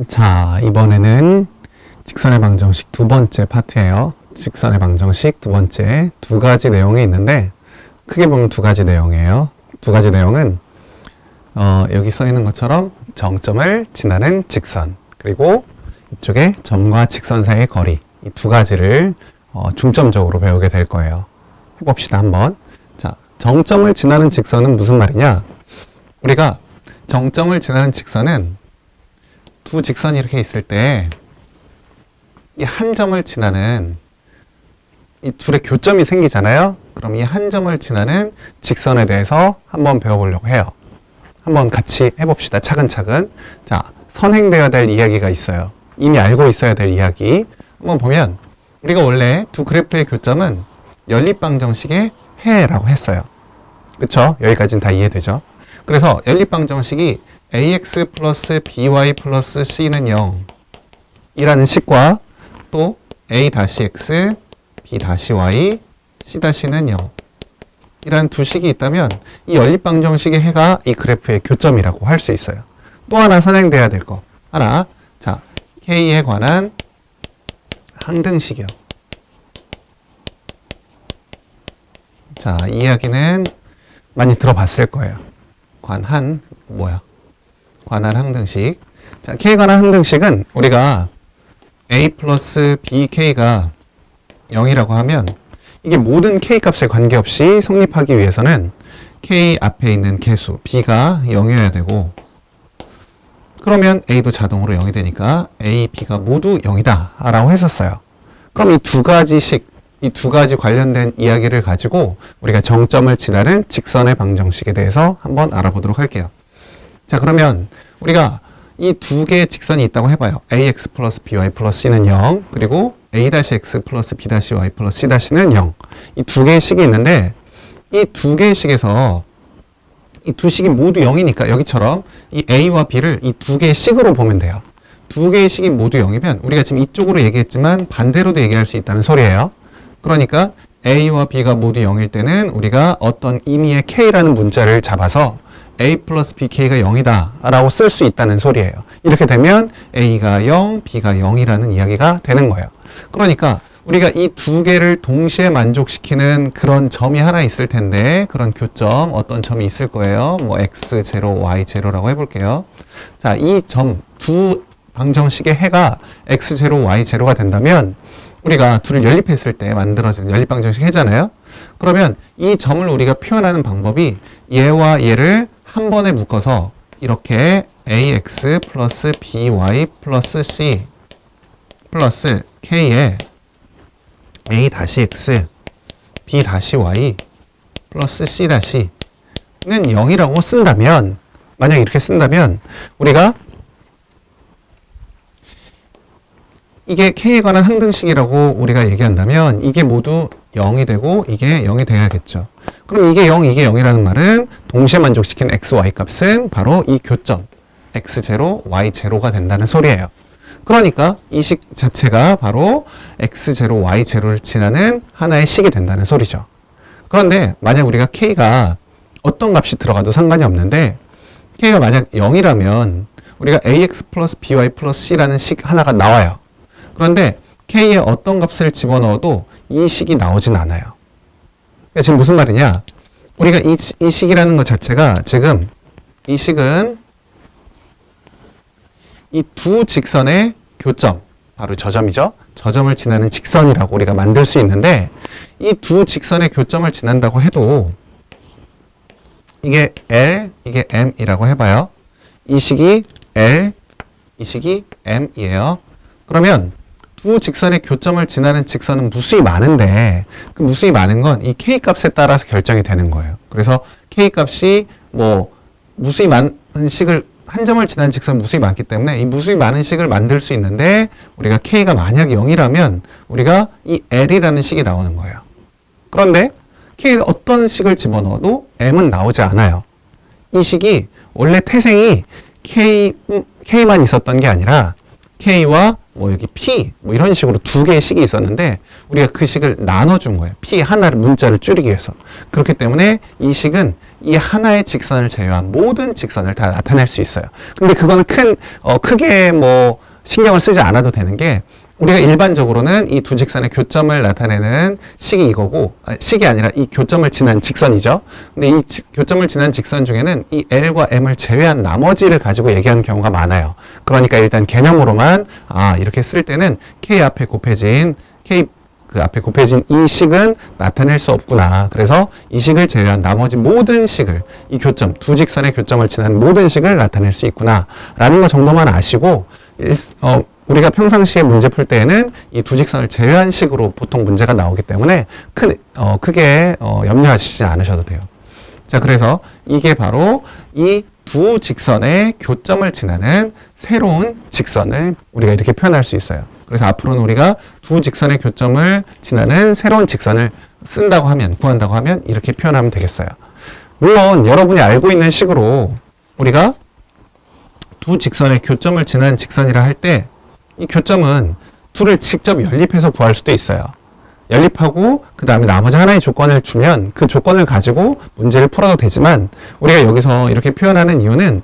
자, 이번에는 직선의 방정식 두 번째 파트예요. 직선의 방정식 두 번째 두 가지 내용이 있는데 크게 보면 두 가지 내용이에요. 두 가지 내용은 여기 써 있는 것처럼 정점을 지나는 직선, 그리고 이쪽에 점과 직선 사이의 거리, 이 두 가지를 중점적으로 배우게 될 거예요. 해봅시다 한번. 자, 정점을 지나는 직선은 무슨 말이냐? 우리가 정점을 지나는 직선은 두 직선이 이렇게 있을 때 이 한 점을 지나는 이 둘의 교점이 생기잖아요. 그럼 이 한 점을 지나는 직선에 대해서 한번 배워보려고 해요. 한번 같이 해봅시다. 차근차근. 자, 선행되어야 될 이야기가 있어요. 이미 알고 있어야 될 이야기. 한번 보면 우리가 원래 두 그래프의 교점은 연립방정식의 해라고 했어요. 그쵸? 여기까지는 다 이해되죠? 그래서 연립방정식이 ax 플러스 by 플러스 c는 0 이라는 식과 또 a-x, b-y, c-는 0 이라는 두 식이 있다면 이 연립방정식의 해가 이 그래프의 교점이라고 할 수 있어요. 또 하나 선행돼야 될 거 하나. 자, k에 관한 항등식이요. 자, 이 이야기는 많이 들어봤을 거예요. 관한 항등식. 자, k에 관한 항등식은 우리가 a 플러스 bk가 0이라고 하면 이게 모든 k 값에 관계없이 성립하기 위해서는 k 앞에 있는 개수 b가 0이어야 되고, 그러면 a도 자동으로 0이 되니까 a, b가 모두 0이다 라고 했었어요. 그럼 이 두 가지 이 두 가지 관련된 이야기를 가지고 우리가 정점을 지나는 직선의 방정식에 대해서 한번 알아보도록 할게요. 자, 그러면 우리가 이 두 개의 직선이 있다고 해봐요. ax 플러스 by 플러스 c는 0, 그리고 a-x 플러스 b-y 플러스 c-는 0. 이 두 개의 식이 있는데 이 두 개의 식에서 이 두 식이 모두 0이니까 여기처럼 이 a와 b를 이 두 개의 식으로 보면 돼요. 두 개의 식이 모두 0이면 우리가 지금 이쪽으로 얘기했지만 반대로도 얘기할 수 있다는 소리예요. 그러니까 a와 b가 모두 0일 때는 우리가 어떤 임의의 k라는 문자를 잡아서 a 플러스 bk가 0이다 라고 쓸 수 있다는 소리예요. 이렇게 되면 a가 0, b가 0이라는 이야기가 되는 거예요. 그러니까 우리가 이 두 개를 동시에 만족시키는 그런 점이 하나 있을 텐데, 그런 교점, 어떤 점이 있을 거예요. 뭐 x0, y0라고 해볼게요. 자, 이 점, 두 방정식의 해가 x0, y0가 된다면 우리가 둘을 연립했을 때 만들어지는 연립방정식 해잖아요. 그러면 이 점을 우리가 표현하는 방법이 얘와 얘를 한 번에 묶어서 이렇게 ax 플러스 by 플러스 c 플러스 k에 a-x, b-y 플러스 c-는 0이라고 쓴다면, 만약 이렇게 쓴다면 우리가 이게 k에 관한 항등식이라고 우리가 얘기한다면 이게 모두 0이 되고 이게 0이 돼야겠죠. 그럼 이게 0, 이게 0이라는 말은 동시에 만족시킨 x, y 값은 바로 이 교점 x0, y0가 된다는 소리예요. 그러니까 이 식 자체가 바로 x0, y0를 지나는 하나의 식이 된다는 소리죠. 그런데 만약 우리가 k가 어떤 값이 들어가도 상관이 없는데 k가 만약 0이라면 우리가 ax 플러스 by 플러스 c라는 식 하나가 나와요. 그런데 k에 어떤 값을 집어넣어도 이 식이 나오진 않아요. 그러니까 지금 무슨 말이냐? 우리가 이 식이라는 것 자체가 지금 이 식은 이 두 직선의 교점, 바로 저 점이죠. 저 점을 지나는 직선이라고 우리가 만들 수 있는데 이 두 직선의 교점을 지난다고 해도 이게 L, 이게 M이라고 해봐요. 이 식이 L, 이 식이 M이에요. 그러면 두 직선의 교점을 지나는 직선은 무수히 많은데 그 무수히 많은 건 이 k 값에 따라서 결정이 되는 거예요. 그래서 k 값이 뭐 무수히 많은 식을, 한 점을 지나는 직선 무수히 많기 때문에 이 무수히 많은 식을 만들 수 있는데 우리가 k가 만약 0이라면 우리가 이 l이라는 식이 나오는 거예요. 그런데 k에 어떤 식을 집어넣어도 m은 나오지 않아요. 이 식이 원래 태생이 k만 있었던 게 아니라 k와 뭐 여기 p 뭐 이런 식으로 두 개의 식이 있었는데 우리가 그 식을 나눠준 거예요. p 하나를 문자를 줄이기 위해서. 그렇기 때문에 이 식은 이 하나의 직선을 제외한 모든 직선을 다 나타낼 수 있어요. 근데 그거는 크게 뭐 신경을 쓰지 않아도 되는 게, 우리가 일반적으로는 이 두 직선의 교점을 나타내는 식이 이거고, 식이 아니라 이 교점을 지난 직선이죠. 근데 이 교점을 지난 직선 중에는 이 L과 M을 제외한 나머지를 가지고 얘기하는 경우가 많아요. 그러니까 일단 개념으로만, 이렇게 쓸 때는 K 앞에 곱해진 이 식은 나타낼 수 없구나. 그래서 이 식을 제외한 나머지 모든 식을, 이 교점, 두 직선의 교점을 지난 모든 식을 나타낼 수 있구나 라는 거 정도만 아시고, 우리가 평상시에 문제 풀 때에는 이 두 직선을 제외한 식으로 보통 문제가 나오기 때문에 크게 염려하시지 않으셔도 돼요. 자, 그래서 이게 바로 이 두 직선의 교점을 지나는 새로운 직선을 우리가 이렇게 표현할 수 있어요. 그래서 앞으로는 우리가 두 직선의 교점을 지나는 새로운 직선을 구한다고 하면 이렇게 표현하면 되겠어요. 물론 여러분이 알고 있는 식으로 우리가 두 직선의 교점을 지나는 직선이라 할 때 이 교점은 둘을 직접 연립해서 구할 수도 있어요. 연립하고 그 다음에 나머지 하나의 조건을 주면 그 조건을 가지고 문제를 풀어도 되지만, 우리가 여기서 이렇게 표현하는 이유는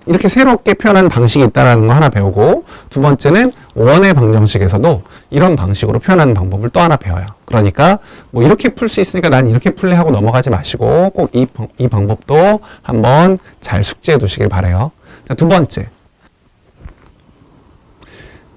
이렇게 새롭게 표현하는 방식이 있다는 거 하나 배우고, 두 번째는 원의 방정식에서도 이런 방식으로 표현하는 방법을 또 하나 배워요. 그러니까 뭐 이렇게 풀 수 있으니까 난 이렇게 풀래 하고 넘어가지 마시고 꼭 이 방법도 한번 잘 숙지해 두시길 바라요. 자, 두 번째.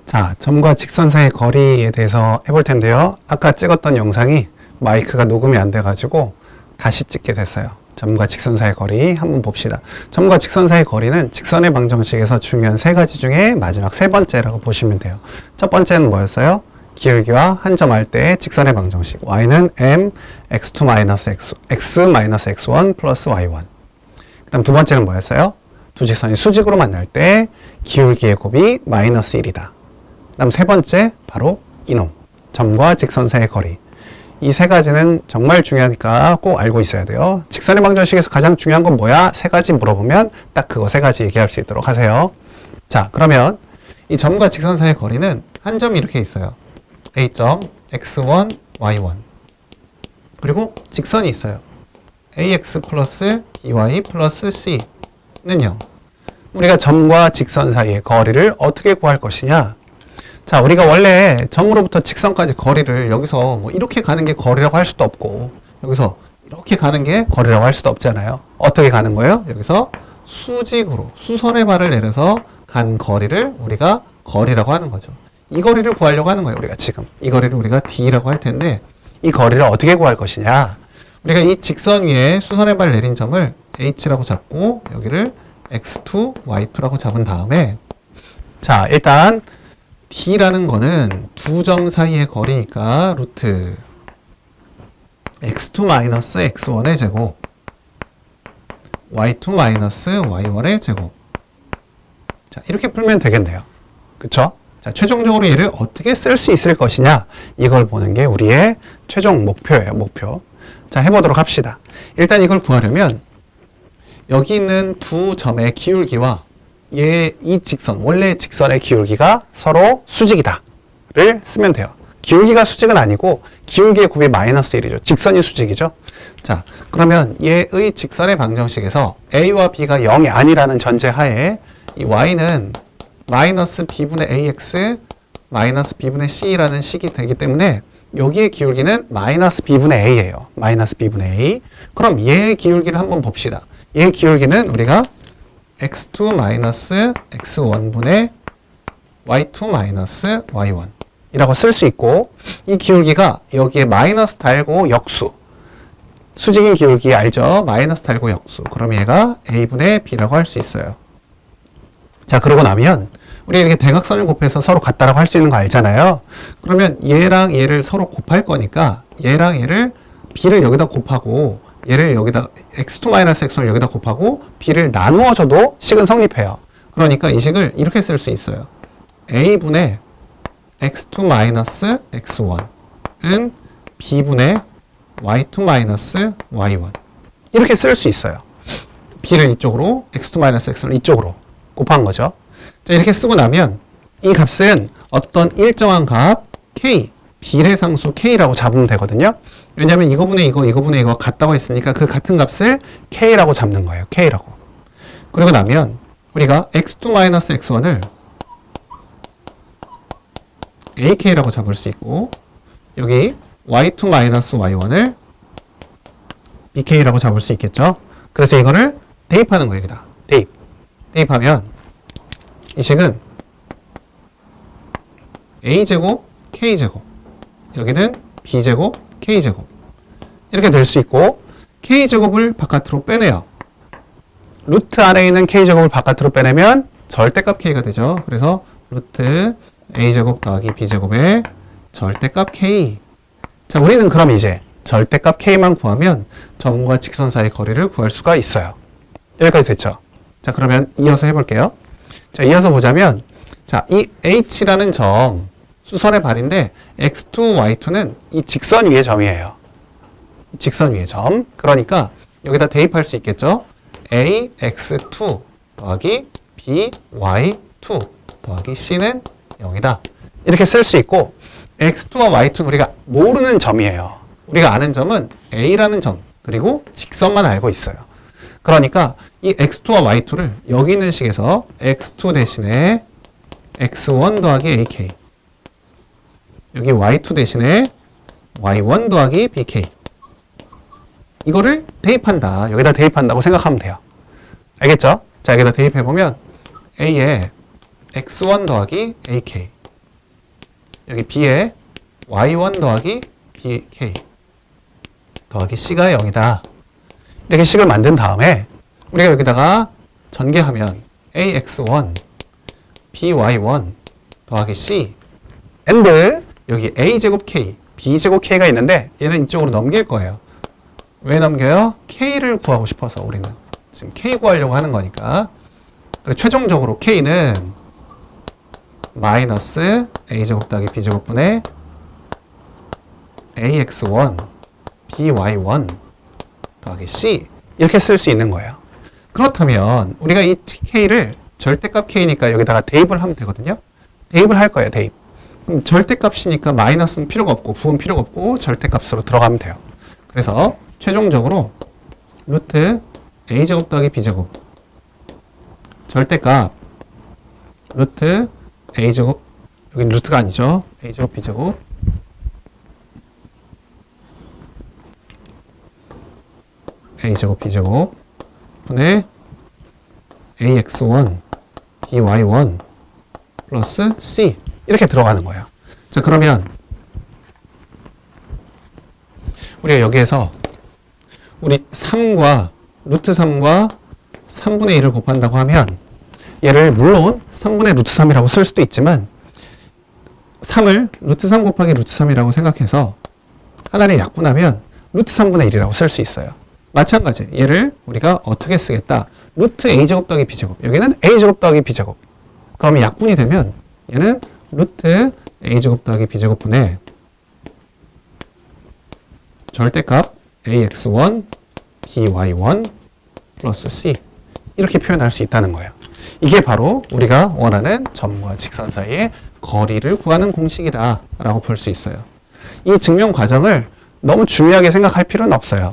자, 점과 직선 사이의 거리에 대해서 해볼 텐데요. 아까 찍었던 영상이 마이크가 녹음이 안 돼가지고 다시 찍게 됐어요. 점과 직선 사이의 거리 한번 봅시다. 점과 직선 사이의 거리는 직선의 방정식에서 중요한 세 가지 중에 마지막 세 번째라고 보시면 돼요. 첫 번째는 뭐였어요? 기울기와 한 점 할 때의 직선의 방정식. y는 m x2-x1 플러스 y1. 그 다음 두 번째는 뭐였어요? 두 직선이 수직으로 만날 때 기울기의 곱이 마이너스 1이다. 그 다음 세 번째, 바로 이놈. 점과 직선 사이의 거리. 이 세 가지는 정말 중요하니까 꼭 알고 있어야 돼요. 직선의 방정식에서 가장 중요한 건 뭐야? 세 가지 물어보면 딱 그거 세 가지 얘기할 수 있도록 하세요. 자, 그러면 이 점과 직선 사이의 거리는 한 점이 이렇게 있어요. A점, x1, y1. 그리고 직선이 있어요. ax 플러스 by 플러스 c는 0. 우리가 점과 직선 사이의 거리를 어떻게 구할 것이냐? 자, 우리가 원래 점으로부터 직선까지 거리를 여기서 뭐 이렇게 가는 게 거리라고 할 수도 없고, 여기서 이렇게 가는 게 거리라고 할 수도 없잖아요. 어떻게 가는 거예요? 여기서 수직으로, 수선의 발을 내려서 간 거리를 우리가 거리라고 하는 거죠. 이 거리를 구하려고 하는 거예요, 우리가 지금. 이 거리를 우리가 d라고 할 텐데, 이 거리를 어떻게 구할 것이냐? 우리가 이 직선 위에 수선의 발 내린 점을 h라고 잡고, 여기를 x2, y2라고 잡은 다음에, 자, 일단 d라는 거는 두 점 사이의 거리니까 루트 x2-x1의 제곱 y2-y1의 제곱. 자, 이렇게 풀면 되겠네요. 그쵸? 자, 최종적으로 얘를 어떻게 쓸 수 있을 것이냐, 이걸 보는 게 우리의 최종 목표예요. 목표. 자, 해보도록 합시다. 일단 이걸 구하려면 여기 있는 두 점의 기울기와 이 직선, 원래 직선의 기울기가 서로 수직이다를 쓰면 돼요. 기울기가 수직은 아니고 기울기의 곱이 마이너스 1이죠. 직선이 수직이죠. 자, 그러면 얘의 직선의 방정식에서 a와 b가 0이 아니라는 전제하에 이 y는 마이너스 b분의 ax 마이너스 b분의 c라는 식이 되기 때문에 여기의 기울기는 마이너스 b분의 a예요. 마이너스 b분의 a. 그럼 얘의 기울기를 한번 봅시다. 얘의 기울기는 우리가 x2-x1분의 y2-y1 이라고 쓸 수 있고, 이 기울기가 여기에 마이너스 달고 역수, 수직인 기울기 알죠? 마이너스 달고 역수. 그럼 얘가 a분의 b라고 할 수 있어요. 자, 그러고 나면 우리 이렇게 대각선을 곱해서 서로 같다라고 할 수 있는 거 알잖아요. 그러면 얘랑 얘를 서로 곱할 거니까 얘랑 얘를 b를 여기다 곱하고 얘를 여기다 x2-x1을 여기다 곱하고 b를 나누어줘도 식은 성립해요. 그러니까 이 식을 이렇게 쓸 수 있어요. a분의 x2-x1은 b분의 y2-y1 이렇게 쓸 수 있어요. b를 이쪽으로, x2-x를 이쪽으로 곱한 거죠. 자, 이렇게 쓰고 나면 이 값은 어떤 일정한 값 k, 비례상수 k라고 잡으면 되거든요. 왜냐하면 이거분의 이거, 이거분의 이거 같다고 했으니까 그 같은 값을 k라고 잡는 거예요. k라고. 그러고 나면 우리가 x2-x1을 ak라고 잡을 수 있고 여기 y2-y1을 bk라고 잡을 수 있겠죠. 그래서 이거를 대입하는 거예요. 여기다 대입하면 이 식은 a제곱 k제곱 여기는 b제곱 k제곱 이렇게 될 수 있고 k제곱을 바깥으로 빼내요. 루트 안에 있는 k제곱을 바깥으로 빼내면 절대값 k가 되죠. 그래서 루트 a제곱 더하기 b제곱의 절대값 k. 자, 우리는 그럼 이제 절대값 k만 구하면 점과 직선 사이의 거리를 구할 수가 있어요. 여기까지 됐죠? 자, 그러면 이어서 해볼게요. 자, 이어서 보자면 자, 이 h라는 점 수선의 발인데 x2, y2는 이 직선 위의 점이에요. 직선 위의 점. 그러니까 여기다 대입할 수 있겠죠? ax2 더하기 by2 더하기 c는 0이다. 이렇게 쓸 수 있고 x2와 y2는 우리가 모르는 점이에요. 우리가 아는 점은 a라는 점 그리고 직선만 알고 있어요. 그러니까 이 x2와 y2를 여기 있는 식에서 x2 대신에 x1 더하기 ak 여기 y2 대신에 y1 더하기 bk 이거를 대입한다. 여기다 대입한다고 생각하면 돼요. 알겠죠? 자, 여기다 대입해보면 a에 x1 더하기 ak 여기 b에 y1 더하기 bk 더하기 c가 0이다. 이렇게 식을 만든 다음에 우리가 여기다가 전개하면 ax1 by1 더하기 c and 여기 a제곱 k, b제곱 k가 있는데 얘는 이쪽으로 넘길 거예요. 왜 넘겨요? k를 구하고 싶어서 우리는 지금 k 구하려고 하는 거니까. 그래서 최종적으로 k는 마이너스 a제곱 더하기 b제곱분의 ax1 by1 더하기 c 이렇게 쓸 수 있는 거예요. 그렇다면 우리가 이 k를 절대값 k니까 여기다가 대입을 하면 되거든요. 대입을 할 거예요. 대입. 그럼 절대값이니까 마이너스는 필요가 없고 부은 필요가 없고 절대값으로 들어가면 돼요. 그래서 최종적으로 루트 a제곱 더하기 b제곱 절대값 루트 a제곱 여기 루트가 아니죠. a제곱 b제곱 a제곱 b제곱 분의 ax1 by1 플러스 c 이렇게 들어가는 거예요. 자, 그러면 우리가 여기에서 우리 3과 루트 3과 3분의 1을 곱한다고 하면 얘를 물론 3분의 루트 3이라고 쓸 수도 있지만 3을 루트 3 곱하기 루트 3이라고 생각해서 하나를 약분하면 루트 3분의 1이라고 쓸 수 있어요. 마찬가지 얘를 우리가 어떻게 쓰겠다. 루트 a제곱 더하기 b제곱 여기는 a제곱 더하기 b제곱 그러면 약분이 되면 얘는 루트 a제곱 더하기 b제곱분의 절대값 ax1 by1 플러스 c 이렇게 표현할 수 있다는 거예요. 이게 바로 우리가 원하는 점과 직선 사이의 거리를 구하는 공식이다 라고 볼 수 있어요. 이 증명 과정을 너무 중요하게 생각할 필요는 없어요.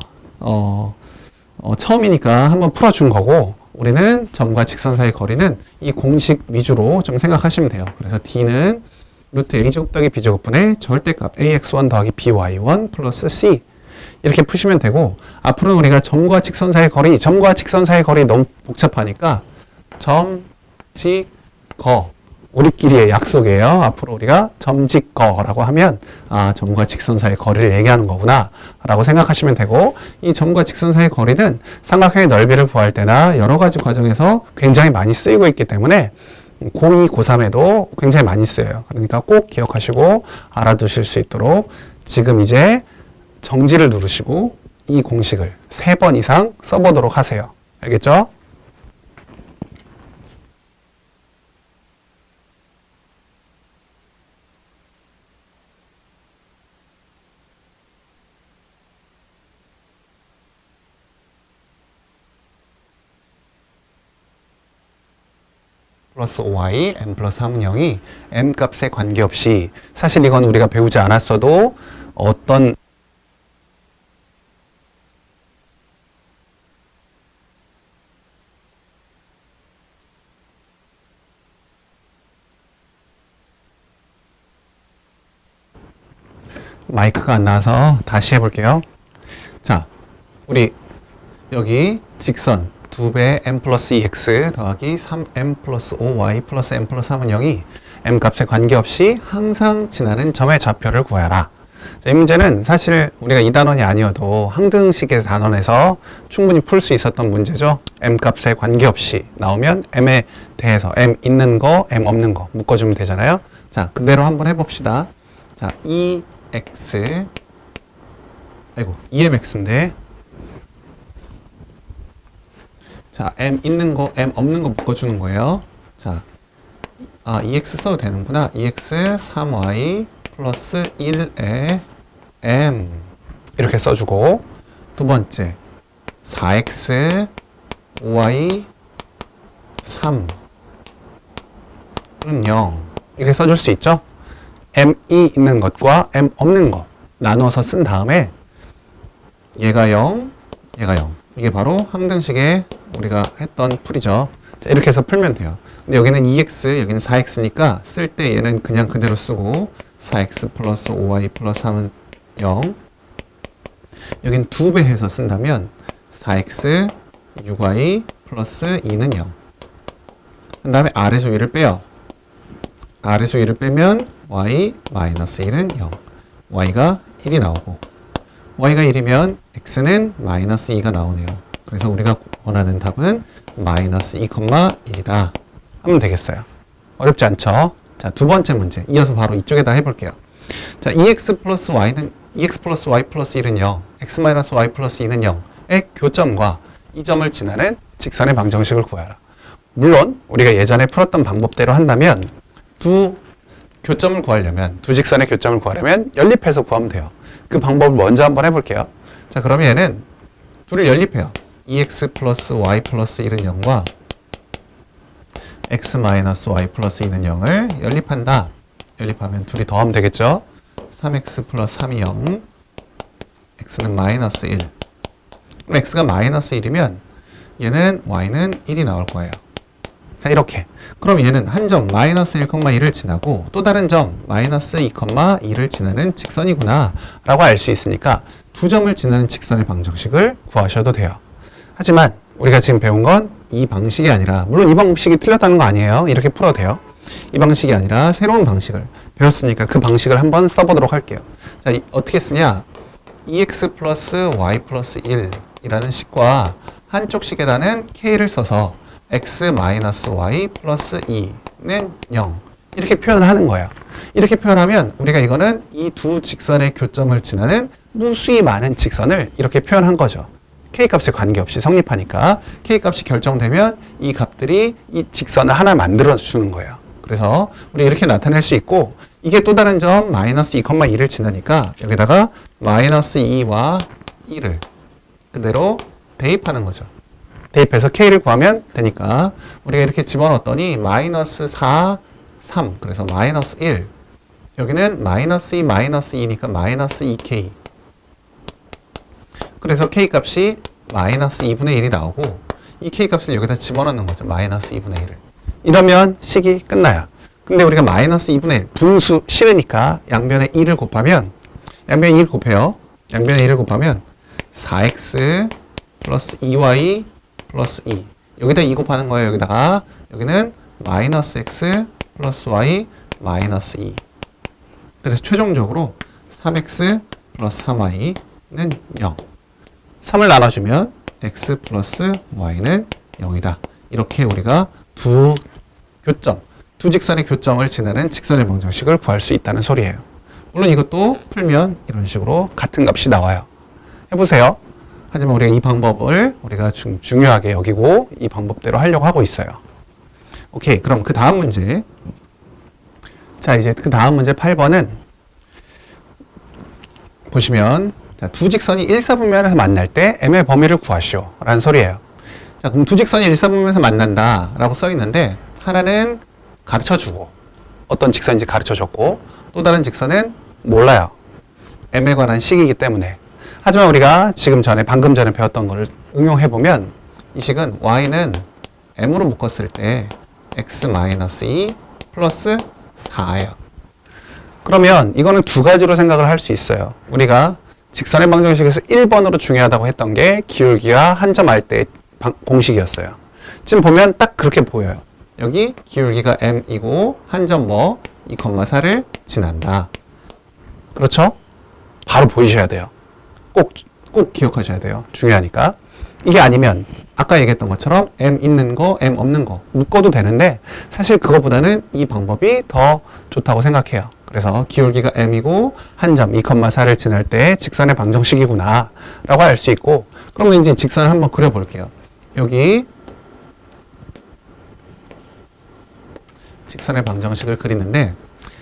처음이니까 한번 풀어준 거고 우리는 점과 직선 사이의 거리는 이 공식 위주로 좀 생각하시면 돼요. 그래서 D는 루트 a제곱 더하기 b제곱분의 절대값 ax1 더하기 by1 플러스 c 이렇게 푸시면 되고 앞으로는 우리가 점과 직선 사이의 거리 점과 직선 사이의 거리 너무 복잡하니까 점, 직, 거 우리끼리의 약속이에요. 앞으로 우리가 점, 직, 거라고 하면 아, 점과 직선 사이의 거리를 얘기하는 거구나 라고 생각하시면 되고 이 점과 직선 사이의 거리는 삼각형의 넓이를 구할 때나 여러 가지 과정에서 굉장히 많이 쓰이고 있기 때문에 고2, 고3에도 굉장히 많이 쓰여요. 그러니까 꼭 기억하시고 알아두실 수 있도록 지금 이제 정지를 누르시고 이 공식을 3번 이상 써보도록 하세요. 알겠죠? 플러스 5y, m 플러스 3은 0이 m 값에 관계없이, 사실 이건 우리가 배우지 않았어도 어떤 마이크가 안 나와서 다시 해볼게요. 자, 우리 여기 직선 2배 m 플러스 2x 더하기 3m 플러스 5y 플러스 m 플러스 3은 0이 m 값에 관계없이 항상 지나는 점의 좌표를 구하라. 자, 이 문제는 사실 우리가 이 단원이 아니어도 항등식의 단원에서 충분히 풀 수 있었던 문제죠. m 값에 관계없이 나오면 m에 대해서 m 있는 거, m 없는 거 묶어주면 되잖아요. 자, 그대로 한번 해봅시다. 자, 2mx인데 자, m 있는 거, m 없는 거 묶어주는 거예요. 자, 2x 써도 되는구나. 2x 3y 플러스 1에 m 이렇게 써주고, 두 번째 4x 5y 3은 0 이렇게 써줄 수 있죠. m이 있는 것과 m 없는 것 나눠서 쓴 다음에 얘가 0, 얘가 0. 이게 바로 항등식에 우리가 했던 풀이죠. 자, 이렇게 해서 풀면 돼요. 근데 여기는 2x, 여기는 4x니까 쓸 때 얘는 그냥 그대로 쓰고 4x 플러스 5y 플러스 3은 0. 여긴 2배 해서 쓴다면 4x 6y 플러스 2는 0. 그 다음에 아래수 1을 빼요. 아래수 1을 빼면 y 마이너스 1은 0. y가 1이 나오고, y가 1이면 x는 마이너스 2가 나오네요. 그래서 우리가 원하는 답은 마이너스 2,1이다 하면 되겠어요. 어렵지 않죠? 자, 두 번째 문제 이어서 바로 이쪽에다 해볼게요. 자, 2x 플러스 y는 2x 플러스 y 플러스 1은 0, x 마이너스 y 플러스 2는 0의 교점과 이 점을 지나는 직선의 방정식을 구하라. 물론 우리가 예전에 풀었던 방법대로 한다면 두 교점을 구하려면, 두 직선의 교점을 구하려면 연립해서 구하면 돼요. 그 방법을 먼저 한번 해볼게요. 자, 그러면 얘는 둘을 연립해요. 2x 플러스 y 플러스 1은 0과 x 마이너스 y 플러스 2는 0을 연립한다. 연립하면 둘이 더하면 되겠죠. 3x 플러스 3이 0, x는 마이너스 1. 그럼 x가 마이너스 1이면 얘는 y는 1이 나올 거예요. 자, 이렇게. 그럼 얘는 한 점 마이너스 1,1을 지나고 또 다른 점 마이너스 2,2를 지나는 직선이구나 라고 알 수 있으니까 두 점을 지나는 직선의 방정식을 구하셔도 돼요. 하지만 우리가 지금 배운 건 이 방식이 아니라, 물론 이 방식이 틀렸다는 거 아니에요. 이렇게 풀어도 돼요. 이 방식이 아니라 새로운 방식을 배웠으니까 그 방식을 한번 써보도록 할게요. 자, 어떻게 쓰냐? 2x 플러스 y 플러스 1이라는 식과 한쪽 식에다는 k를 써서 x 마이너스 y 플러스 2는 0 이렇게 표현을 하는 거예요. 이렇게 표현하면 우리가 이거는 이 두 직선의 교점을 지나는 무수히 많은 직선을 이렇게 표현한 거죠. k값에 관계없이 성립하니까 k값이 결정되면 이 값들이 이 직선을 하나 만들어 주는 거예요. 그래서 우리 이렇게 나타낼 수 있고, 이게 또 다른 점 마이너스 2,2를 지나니까 여기다가 마이너스 2와 1을 그대로 대입하는 거죠. 대입해서 k를 구하면 되니까 우리가 이렇게 집어넣었더니 마이너스 4, 3, 그래서 마이너스 1. 여기는 마이너스 2, 마이너스 2니까 마이너스 2k. 그래서 k값이 마이너스 2분의 1이 나오고, 이 k값을 여기다 집어넣는 거죠. 마이너스 2분의 1을. 이러면 식이 끝나요. 근데 우리가 마이너스 2분의 1, 분수 싫으니까 양변에 2를 곱하면, 양변에 2를 곱해요. 양변에 2를 곱하면 4x 플러스 2y 플러스 2. 여기다 2 곱하는 거예요. 여기다가. 여기는 마이너스 x 플러스 y 마이너스 2. 그래서 최종적으로 3x 플러스 3y는 0. 3을 나눠주면 x 플러스 y는 0이다. 이렇게 우리가 두 교점, 두 직선의 교점을 지나는 직선의 방정식을 구할 수 있다는 소리예요. 물론 이것도 풀면 이런 식으로 같은 값이 나와요. 해보세요. 하지만 우리가 이 방법을 우리가 중요하게 여기고 이 방법대로 하려고 하고 있어요. 오케이, 그럼 그 다음 문제. 자, 이제 그 다음 문제 8번은 보시면, 자, 두 직선이 일사분면에서 만날 때 m의 범위를 구하시오 라는 소리예요. 자, 그럼 두 직선이 일사분면에서 만난다 라고 써 있는데 하나는 가르쳐주고 어떤 직선인지 가르쳐줬고 또 다른 직선은 몰라요. m에 관한 식이기 때문에. 하지만 우리가 방금 전에 배웠던 거를 응용해보면 이 식은 y는 m으로 묶었을 때 x-2 플러스 4예요. 그러면 이거는 두 가지로 생각을 할 수 있어요. 우리가 직선의 방정식에서 1번으로 중요하다고 했던 게 기울기와 한 점 알 때 공식이었어요. 지금 보면 딱 그렇게 보여요. 여기 기울기가 m이고 한 점 2,4를 지난다. 그렇죠? 바로 보이셔야 돼요. 꼭 기억하셔야 돼요. 중요하니까. 이게 아니면 아까 얘기했던 것처럼 m 있는 거, m 없는 거 묶어도 되는데 사실 그거보다는 이 방법이 더 좋다고 생각해요. 그래서 기울기가 m이고 한 점 2,4를 지날 때 직선의 방정식이구나 라고 알 수 있고, 그러면 이제 직선을 한번 그려볼게요. 여기 직선의 방정식을 그리는데,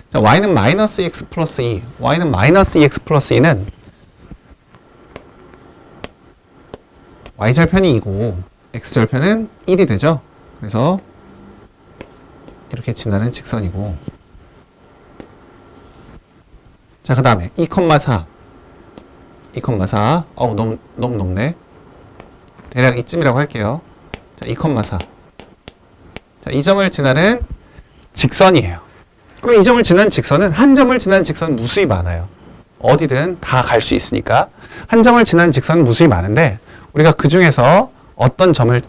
자, y는 마이너스 2x 플러스 2, y는 마이너스 2x 플러스 2는 y절편이 2고 x절편은 1이 되죠. 그래서 이렇게 지나는 직선이고, 자, 그 다음에 2,4 너무 높네. 대략 이쯤이라고 할게요. 자, 2,4. 자, 이 점을 지나는 직선이에요. 그럼 이 점을 지나는 직선은 한 점을 지나는 직선은 무수히 많아요. 어디든 다 갈 수 있으니까 한 점을 지나는 직선은 무수히 많은데, 우리가 그 중에서 어떤 점을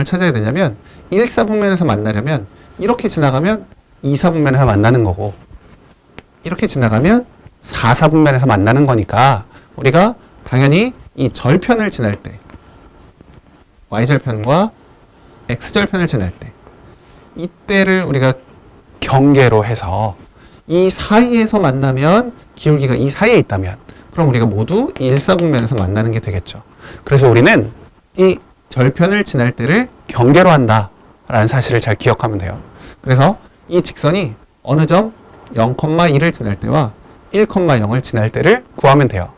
찾아야 되냐면 1사분면에서 만나려면 이렇게 지나가면 2사분면에서 만나는 거고, 이렇게 지나가면 4사분면에서 만나는 거니까 우리가 당연히 이 절편을 지날 때, y절편과 x절편을 지날 때, 이때를 우리가 경계로 해서 이 사이에서 만나면, 기울기가 이 사이에 있다면 그럼 우리가 모두 1사분면에서 만나는 게 되겠죠. 그래서 우리는 이 절편을 지날 때를 경계로 한다 라는 사실을 잘 기억하면 돼요. 그래서 이 직선이 어느 점 0,2를 지날 때와 1,0을 지날 때를 구하면 돼요.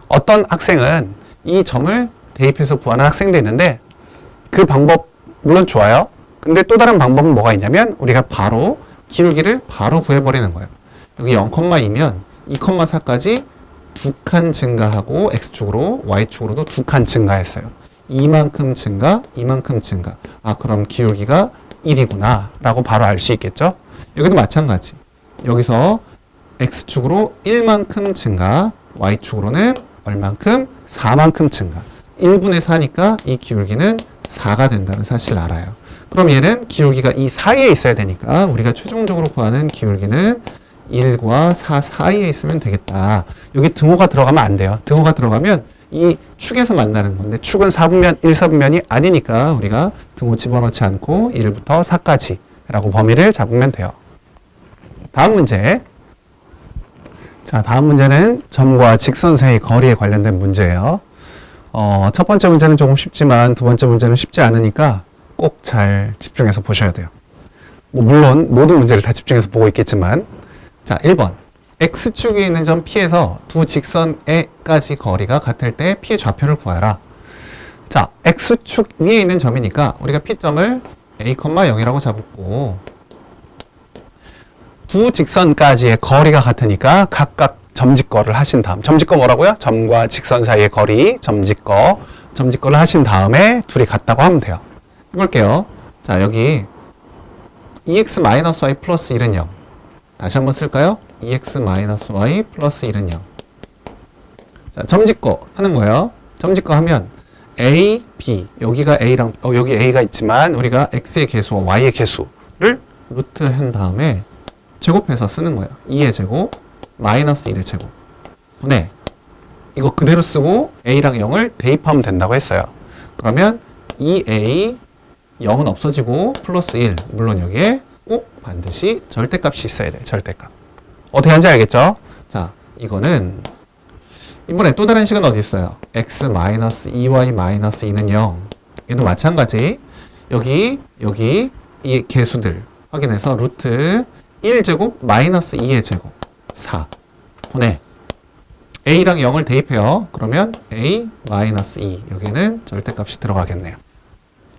어떤 학생은 이 점을 대입해서 구하는 학생도 있는데 그 방법 물론 좋아요. 근데 또 다른 방법은 뭐가 있냐면 우리가 바로 기울기를 바로 구해버리는 거예요. 여기 0,2면 2,4까지 2칸 증가하고 x축으로 y축으로도 2칸 증가했어요. 이만큼 증가, 이만큼 증가. 아, 그럼 기울기가 1이구나 라고 바로 알 수 있겠죠? 여기도 마찬가지. 여기서 x축으로 1만큼 증가, y축으로는 얼만큼? 4만큼 증가. 1분의 4니까 이 기울기는 4가 된다는 사실을 알아요. 그럼 얘는 기울기가 이 사이에 있어야 되니까 우리가 최종적으로 구하는 기울기는 1과 4 사이에 있으면 되겠다. 여기 등호가 들어가면 안 돼요. 등호가 들어가면 이 축에서 만나는 건데 축은 4분면, 1사분면이 아니니까 우리가 등호 집어넣지 않고 1부터 4까지 라고 범위를 잡으면 돼요. 다음 문제. 자, 다음 문제는 점과 직선 사이 거리에 관련된 문제예요. 첫 번째 문제는 조금 쉽지만 두 번째 문제는 쉽지 않으니까 꼭 잘 집중해서 보셔야 돼요. 물론 모든 문제를 다 집중해서 보고 있겠지만, 자, 1번. X축에 있는 점 P에서 두 직선에까지 거리가 같을 때 P의 좌표를 구하라. 자, X축 위에 있는 점이니까 우리가 P점을 A, 0이라고 잡고, 두 직선까지의 거리가 같으니까 각각 점직거를 하신 다음, 점직거 뭐라고요? 점과 직선 사이의 거리, 점직거를 하신 다음에 둘이 같다고 하면 돼요. 해볼게요. 자, 여기 2x-y 플러스 1은 0. 다시 한번 쓸까요? 2x-y 플러스 1은 0. 자, 점직거 하는 거예요. 점직거 하면 a, b, 여기가 a랑, 여기 a가 있지만 우리가 x의 개수와 y의 개수를 루트 한 다음에 제곱해서 쓰는 거예요. 2의 제곱 마이너스 1의 제곱 분의, 이거 그대로 쓰고 a랑 0을 대입하면 된다고 했어요. 그러면 2a 0은 없어지고 플러스 1, 물론 여기에 꼭 반드시 절대값이 있어야 돼요. 절대값. 어떻게 하는지 알겠죠? 자, 이거는 이번에 또 다른 식은 어디 있어요? x-2y-2는 0. 얘도 마찬가지. 여기 이 개수들 확인해서 루트 1제곱 마이너스 2의 제곱 4 분의 a랑 0을 대입해요. 그러면 a 마이너스 2, 여기는 절대값이 들어가겠네요.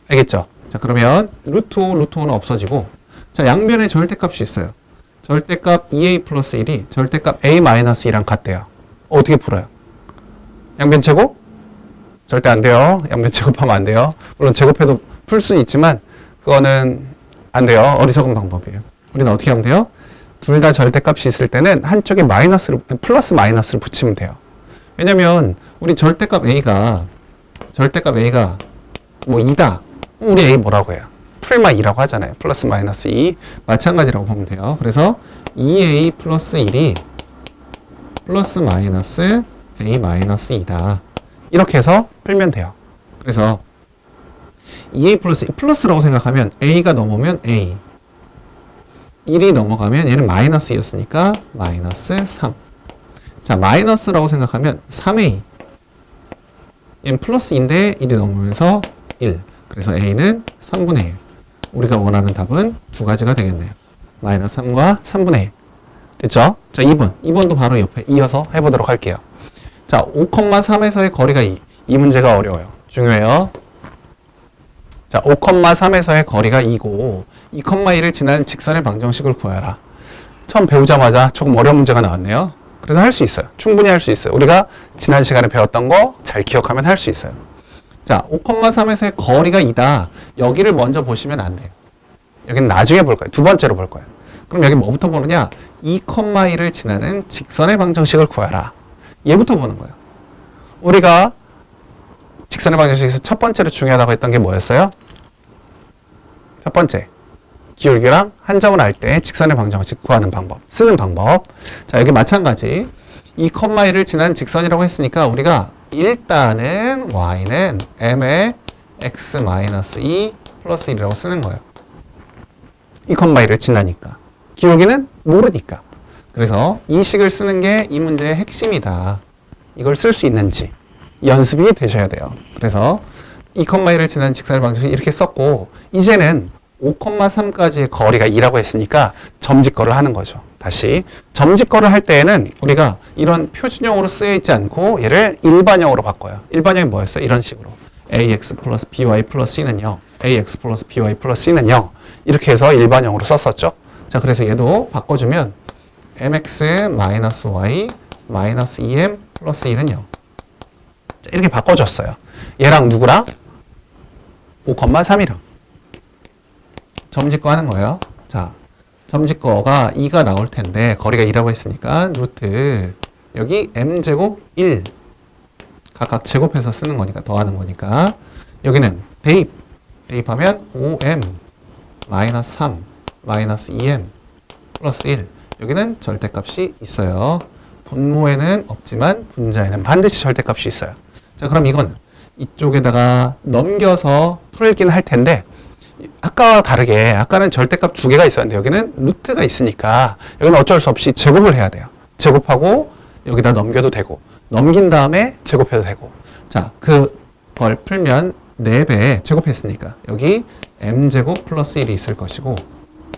알겠죠? 자, 그러면 루트 5, 루트 5는 없어지고, 자, 양변에 절대값이 있어요. 절대값 2a 플러스 1이 절대값 a 마이너스 2랑 같대요. 어떻게 풀어요? 양변 제곱? 절대 안 돼요. 양변 제곱하면 안 돼요. 물론 제곱해도 풀 수는 있지만 그거는 안 돼요. 어리석은 방법이에요. 우리는 어떻게 하면 돼요? 둘 다 절대값이 있을 때는 한쪽에 플러스 마이너스를 붙이면 돼요. 왜냐면 우리 절대값 a가 뭐 2다. 우리 a 뭐라고 해요? 풀마 2라고 하잖아요. 플러스 마이너스 2 마찬가지라고 보면 돼요. 그래서 2a 플러스 1이 플러스 마이너스 a 마이너스 2다. 이렇게 해서 풀면 돼요. 그래서 2a 플러스 2 플러스라고 생각하면 a가 넘으면 a 1이 넘어가면 얘는 마이너스였으니까 마이너스 3. 자, 마이너스라고 생각하면 3a 얘는 플러스인데 1이 넘으면서 1. 그래서 a는 3분의 1. 우리가 원하는 답은 두 가지가 되겠네요. 마이너스 3과 3분의 1. 됐죠? 자, 2번도 바로 옆에 이어서 해보도록 할게요. 자, 5,3에서의 거리가 2. 이 문제가 어려워요. 중요해요. 자, 5,3에서의 거리가 2고 2,1을 지나는 직선의 방정식을 구하라. 처음 배우자마자 조금 어려운 문제가 나왔네요. 그래서 할 수 있어요. 충분히 할 수 있어요. 우리가 지난 시간에 배웠던 거 잘 기억하면 할 수 있어요. 자, 5,3에서의 거리가 2다. 여기를 먼저 보시면 안 돼요. 여기는 나중에 볼 거예요. 두 번째로 볼 거예요. 그럼 여기 뭐부터 보느냐? 2,1을 지나는 직선의 방정식을 구하라. 얘부터 보는 거예요. 우리가 직선의 방정식에서 첫 번째로 중요하다고 했던 게 뭐였어요? 첫 번째, 기울기랑 한 점을 알 때 직선의 방정식 구하는 방법, 쓰는 방법. 자, 여기 마찬가지 2,1을 지난 직선이라고 했으니까 우리가 일단은 y는 m의 x-2 플러스 1이라고 쓰는 거예요. 2,1을 지나니까. 기울기는 모르니까. 그래서 이 식을 쓰는 게 이 문제의 핵심이다. 이걸 쓸 수 있는지 연습이 되셔야 돼요. 그래서 2,1을 지난 직선의 방정식 이렇게 썼고, 이제는 5,3까지의 거리가 2라고 했으니까 점직거를 하는 거죠. 다시 점직거를 할 때에는 우리가 이런 표준형으로 쓰여 있지 않고 얘를 일반형으로 바꿔요. 일반형이 뭐였어요? 이런 식으로 ax 플러스 by 플러스 c는 0, ax 플러스 by 플러스 c는 0 이렇게 해서 일반형으로 썼었죠. 자, 그래서 얘도 바꿔주면 mx 마이너스 y 마이너스 2m 플러스 1은 0 이렇게 바꿔줬어요. 얘랑 누구랑? 5,3이랑 점직거 하는 거예요. 자, 점직거가 2가 나올 텐데 거리가 2라고 했으니까 루트 여기 m제곱 1 각각 제곱해서 쓰는 거니까 더하는 거니까 여기는 대입하면 5m 마이너스 3 마이너스 2m 플러스 1 여기는 절대값이 있어요. 분모에는 없지만 분자에는 반드시 절대값이 있어요. 자, 그럼 이거는 이쪽에다가 넘겨서 풀긴 할 텐데 아까와 다르게 아까는 절대값 두 개가 있었는데 여기는 루트가 있으니까 여기는 어쩔 수 없이 제곱을 해야 돼요. 제곱하고 여기다 넘겨도 되고 넘긴 다음에 제곱해도 되고. 자, 그걸 풀면 4배 제곱했으니까 여기 m제곱 플러스 1이 있을 것이고,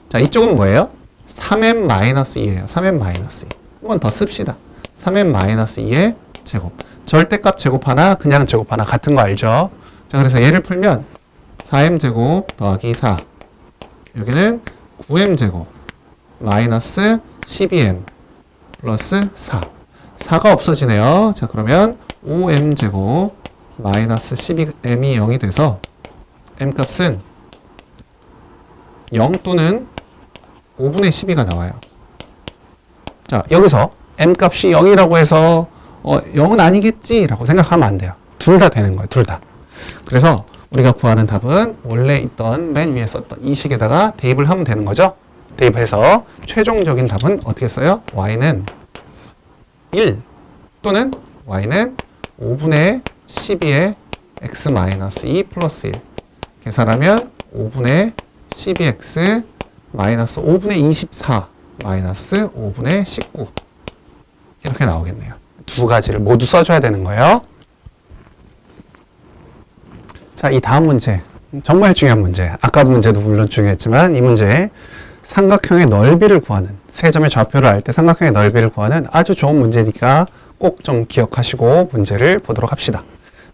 자, 이쪽은 뭐예요? 3m-2예요. 3m-2. 한번 더 씁시다. 3m-2의 제곱. 절대값 제곱 하나, 그냥 제곱 하나 같은 거 알죠? 자, 그래서 얘를 풀면 4m제곱 더하기 4. 여기는 9m제곱 마이너스 12m 플러스 4. 4가 없어지네요. 자, 그러면 5m제곱 마이너스 12m이 0이 돼서 m값은 0 또는 5분의 12가 나와요. 자, 여기서 m값이 0이라고 해서 0은 아니겠지 라고 생각하면 안 돼요. 둘 다 되는 거예요. 둘 다. 그래서 우리가 구하는 답은 원래 있던 맨 위에 썼던 이 식에다가 대입을 하면 되는 거죠. 대입해서 최종적인 답은 어떻게 써요? y는 1 또는 y는 5분의 12의 x-2 플러스 1 계산하면 5분의 12x 마이너스 5분의 24 마이너스 5분의 19 이렇게 나오겠네요. 두 가지를 모두 써줘야 되는 거예요. 자, 이 다음 문제 정말 중요한 문제. 아까 문제도 물론 중요했지만 이 문제 삼각형의 넓이를 구하는, 세 점의 좌표를 알 때 삼각형의 넓이를 구하는 아주 좋은 문제니까 꼭 좀 기억하시고 문제를 보도록 합시다.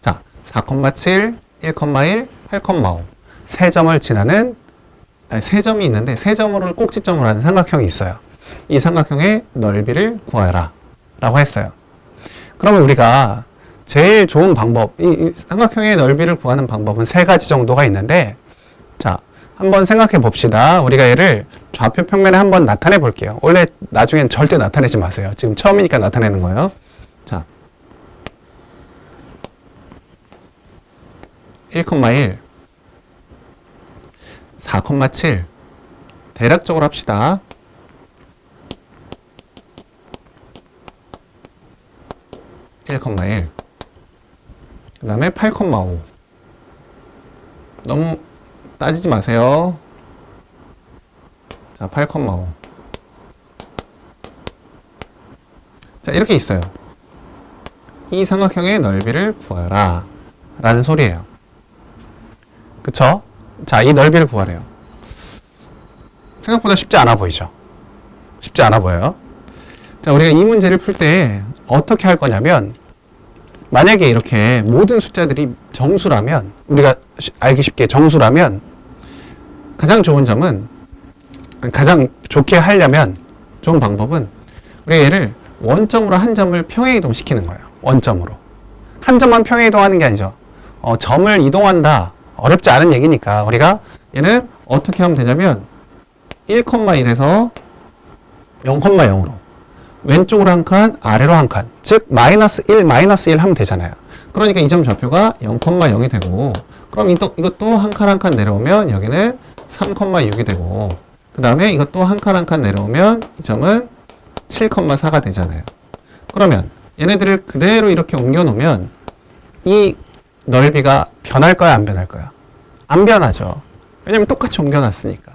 자, 4,7, 1,1, 8,5 세 점을 지나는 세 점이 있는데 세 점을 꼭지점으로 하는 삼각형이 있어요. 이 삼각형의 넓이를 구하라 라고 했어요. 그러면 우리가 제일 좋은 방법, 이 삼각형의 넓이를 구하는 방법은 세 가지 정도가 있는데, 자, 한번 생각해 봅시다. 우리가 얘를 좌표 평면에 한번 나타내 볼게요. 원래 나중엔 절대 나타내지 마세요. 지금 처음이니까 나타내는 거예요. 자, 1,1, 4,7 대략적으로 합시다. 1,1 그 다음에 8,5 너무 따지지 마세요. 자, 8,5 자, 이렇게 있어요. 이 삼각형의 넓이를 구하라 라는 소리예요. 그쵸? 자, 이 넓이를 구하래요. 생각보다 쉽지 않아 보이죠? 쉽지 않아 보여요. 자, 우리가 이 문제를 풀 때 어떻게 할 거냐면, 만약에 이렇게 모든 숫자들이 정수라면, 우리가 알기 쉽게 정수라면, 가장 좋은 점은, 가장 좋게 하려면, 좋은 방법은, 우리가 얘를 원점으로 한 점을 평행 이동시키는 거예요. 원점으로. 한 점만 평행 이동하는 게 아니죠. 점을 이동한다. 어렵지 않은 얘기니까, 우리가 얘는 어떻게 하면 되냐면, 1,1에서 0,0으로. 왼쪽으로 한 칸, 아래로 한 칸. 즉, 마이너스 1 하면 되잖아요. 그러니까 이 점 좌표가 0,0이 되고, 그럼 이것도 한 칸 한 칸 내려오면 여기는 3,6이 되고, 그 다음에 이것도 한 칸 한 칸 내려오면 이 점은 7,4가 되잖아요. 그러면 얘네들을 그대로 이렇게 옮겨 놓으면 이 넓이가 변할까요? 안 변할까요? 안 변하죠. 왜냐면 똑같이 옮겨 놨으니까.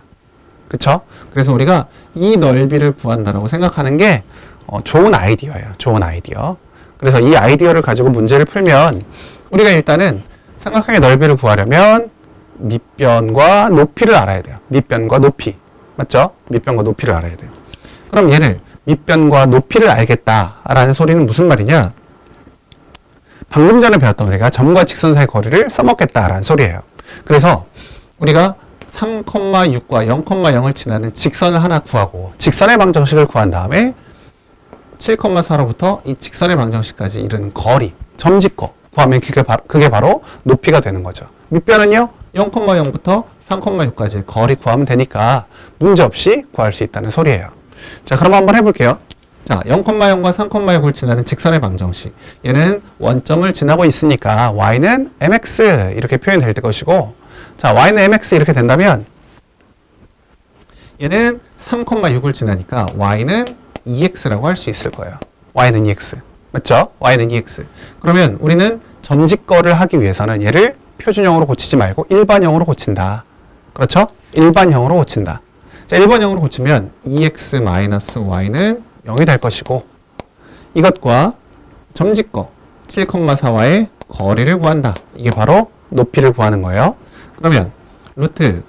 그쵸? 그래서 우리가 이 넓이를 구한다라고 생각하는 게 좋은 아이디어예요. 좋은 아이디어. 그래서 이 아이디어를 가지고 문제를 풀면 우리가 일단은 삼각형의 넓이를 구하려면 밑변과 높이를 알아야 돼요. 밑변과 높이. 맞죠? 밑변과 높이를 알아야 돼요. 그럼 얘를 밑변과 높이를 알겠다라는 소리는 무슨 말이냐? 방금 전에 배웠던 우리가 점과 직선 사이의 거리를 써먹겠다라는 소리예요. 그래서 우리가 3,6과 0,0을 지나는 직선을 하나 구하고 직선의 방정식을 구한 다음에 7,4로부터 이 직선의 방정식까지 이르는 거리, 점짓거 구하면 그게 바로 높이가 되는 거죠. 밑변은요, 0,0부터 3,6까지의 거리 구하면 되니까 문제없이 구할 수 있다는 소리예요. 자, 그럼 한번 해볼게요. 자, 0,0과 3,6을 지나는 직선의 방정식. 얘는 원점을 지나고 있으니까 y는 mx 이렇게 표현될 것이고, 자, y는 mx 이렇게 된다면 얘는 3,6을 지나니까 y는 2x라고 할 수 있을 거예요. y는 2x. 맞죠? y는 2x. 그러면 우리는 점짓거를 하기 위해서는 얘를 표준형으로 고치지 말고 일반형으로 고친다. 그렇죠? 일반형으로 고친다. 자, 일반형으로 고치면 2x-y는 0이 될 것이고, 이것과 점짓거 7,4와의 거리를 구한다. 이게 바로 높이를 구하는 거예요. 그러면 루트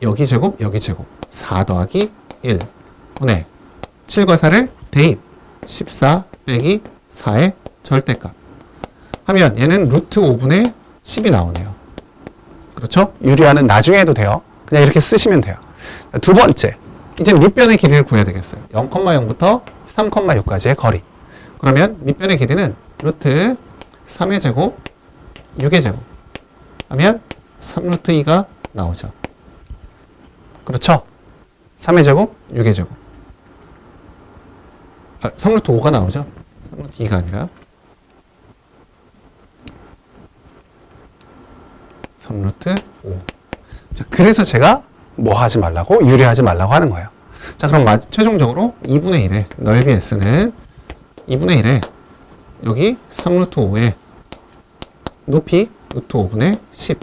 여기 제곱 여기 제곱 4 더하기 1 분의 7과 4를 대입 14 빼기 4의 절대값 하면 얘는 루트 5분의 10이 나오네요. 그렇죠? 유리화는 나중에 해도 돼요. 그냥 이렇게 쓰시면 돼요. 두 번째, 이제 밑변의 길이를 구해야 되겠어요. 0,0부터 3,6까지의 거리. 그러면 밑변의 길이는 루트 3의 제곱 6의 제곱 하면 3루트 2가 나오죠. 그렇죠? 3의 제곱 6의 제곱 3루트 5가 나오죠. 3루트 2가 아니라 3루트 5. 자, 그래서 제가 뭐 하지 말라고? 유리하지 말라고 하는 거예요. 자, 그럼 최종적으로 2분의 1의 넓이 S는 2분의 1에 여기 3루트 5에 높이 루트 5분의 10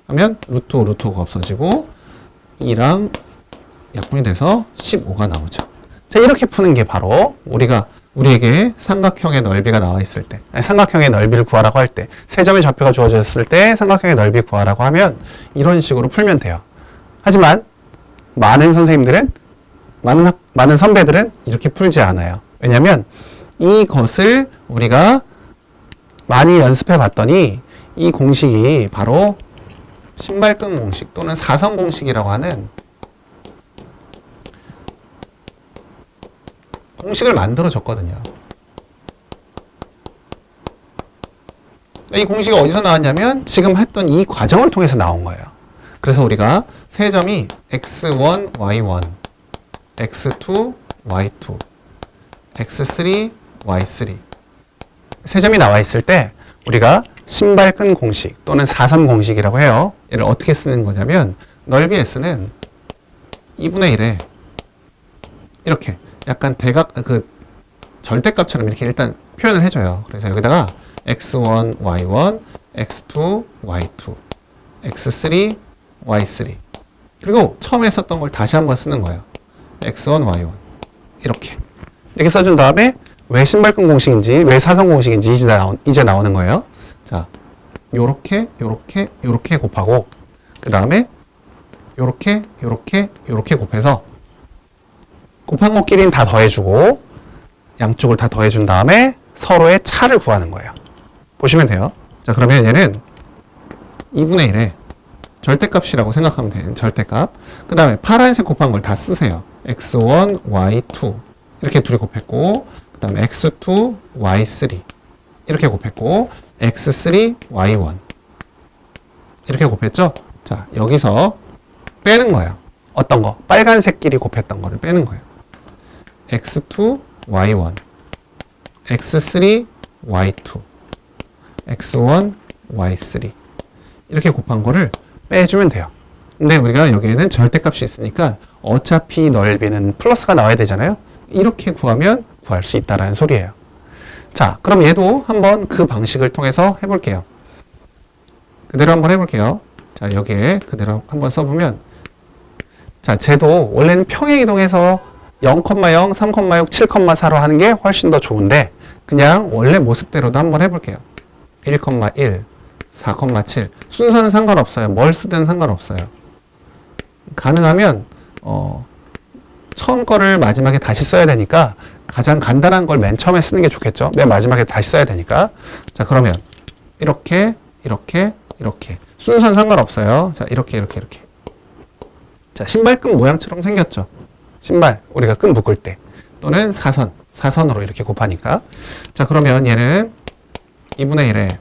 하면 루트 5, 루트 5가 없어지고 2랑 약분이 돼서 15가 나오죠. 자, 이렇게 푸는 게 바로 우리에게 삼각형의 넓이가 나와 있을 때, 삼각형의 넓이를 구하라고 할 때, 세 점의 좌표가 주어졌을 때 삼각형의 넓이 구하라고 하면 이런 식으로 풀면 돼요. 하지만 많은 선생님들은, 많은 선배들은 이렇게 풀지 않아요. 왜냐면 이것을 우리가 많이 연습해 봤더니 이 공식이 바로 신발끈 공식 또는 사선 공식이라고 하는 공식을 만들어 줬거든요. 이 공식이 어디서 나왔냐면 지금 했던 이 과정을 통해서 나온 거예요. 그래서 우리가 세 점이 x1, y1, x2, y2, x3, y3 세 점이 나와 있을 때 우리가 신발끈 공식 또는 사선 공식이라고 해요. 얘를 어떻게 쓰는 거냐면 넓이 s는 2분의 1에 이렇게 약간 대각 절대값처럼 이렇게 일단 표현을 해줘요. 그래서 여기다가 x1, y1, x2, y2, x3, y3 그리고 처음에 썼던 걸 다시 한번 쓰는 거예요. x1, y1 이렇게 써준 다음에 왜 신발끈 공식인지 왜 사선 공식인지 이제 나오는 거예요. 자, 요렇게 곱하고 그 다음에 요렇게 곱해서 곱한 것끼리는 다 더해주고 양쪽을 다 더해준 다음에 서로의 차를 구하는 거예요. 보시면 돼요. 자, 그러면 얘는 2분의 1에 절대값이라고 생각하면 돼요. 절대값. 그 다음에 파란색 곱한 걸 다 쓰세요. x1, y2 이렇게 둘이 곱했고 그 다음에 x2, y3 이렇게 곱했고 x3, y1 이렇게 곱했죠? 자, 여기서 빼는 거예요. 어떤 거? 빨간색끼리 곱했던 거를 빼는 거예요. x2, y1 x3, y2 x1, y3 이렇게 곱한 거를 빼주면 돼요. 근데 우리가 여기에는 절대값이 있으니까 어차피 넓이는 플러스가 나와야 되잖아요. 이렇게 구하면 구할 수 있다는 소리예요. 자, 그럼 얘도 한번 그 방식을 통해서 해볼게요. 그대로 한번 해볼게요. 자, 여기에 그대로 한번 써보면 자, 쟤도 원래는 평행이동해서 0,0, 3,6, 7,4로 하는 게 훨씬 더 좋은데 그냥 원래 모습대로도 한번 해볼게요. 1,1, 4,7 순서는 상관없어요. 뭘 쓰든 상관없어요. 가능하면 처음 거를 마지막에 다시 써야 되니까 가장 간단한 걸 맨 처음에 쓰는 게 좋겠죠. 맨 마지막에 다시 써야 되니까. 자, 그러면 이렇게 순서는 상관없어요. 자, 이렇게 자, 신발끈 모양처럼 생겼죠. 신발 우리가 끈 묶을 때 또는 사선으로 이렇게 곱하니까. 자, 그러면 얘는 2분의 1에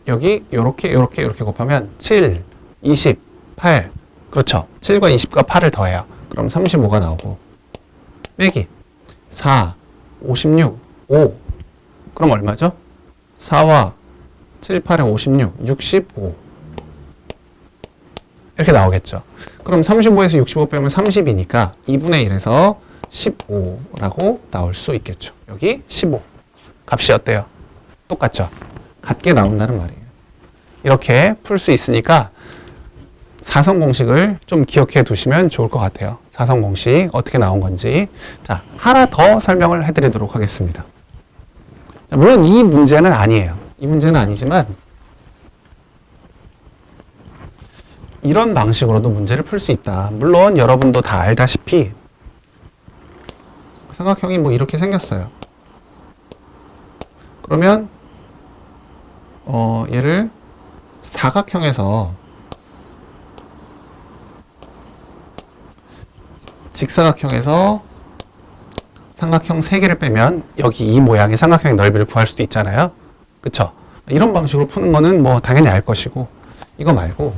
여기 요렇게 곱하면 7, 20, 8 그렇죠. 7과 20과 8을 더해요. 그럼 35가 나오고 빼기 4, 56, 5 그럼 얼마죠? 4와 7, 8에 56, 65 이렇게 나오겠죠. 그럼 35에서 65 빼면 30이니까 2분의 1에서 15라고 나올 수 있겠죠. 여기 15 값이 어때요? 똑같죠? 같게 나온다는 말이에요. 이렇게 풀 수 있으니까 사선 공식을 좀 기억해 두시면 좋을 것 같아요. 사선 공식 어떻게 나온 건지. 자, 하나 더 설명을 해드리도록 하겠습니다. 자, 물론 이 문제는 아니에요. 이 문제는 아니지만 이런 방식으로도 문제를 풀 수 있다. 물론 여러분도 다 알다시피 삼각형이 뭐 이렇게 생겼어요. 그러면 얘를 사각형에서 직사각형에서 삼각형 3개를 빼면 여기 이 모양의 삼각형의 넓이를 구할 수도 있잖아요. 그쵸? 이런 방식으로 푸는 거는 뭐 당연히 알 것이고 이거 말고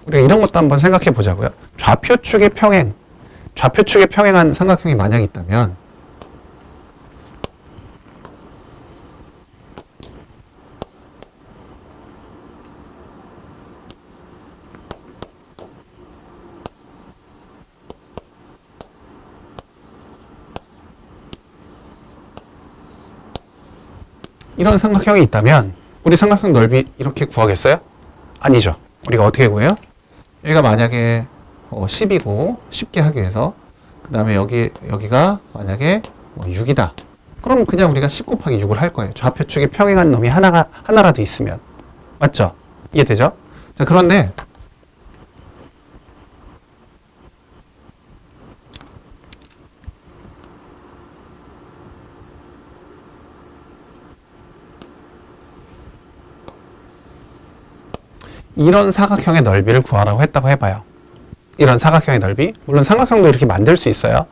우리가 이런 것도 한번 생각해 보자고요. 좌표축의 평행한 삼각형이 만약 있다면 이런 삼각형이 있다면 우리 삼각형 넓이 이렇게 구하겠어요? 아니죠. 우리가 어떻게 구해요? 여기가 만약에 10이고 쉽게 하기 위해서 그 다음에 여기가 만약에 6이다. 그럼 그냥 우리가 10 곱하기 6을 할 거예요. 좌표축에 평행한 놈이 하나라도 있으면. 맞죠? 이해되죠? 자, 그런데 이런 사각형의 넓이를 구하라고 했다고 해봐요. 이런 사각형의 넓이, 물론 삼각형도 이렇게 만들 수 있어요.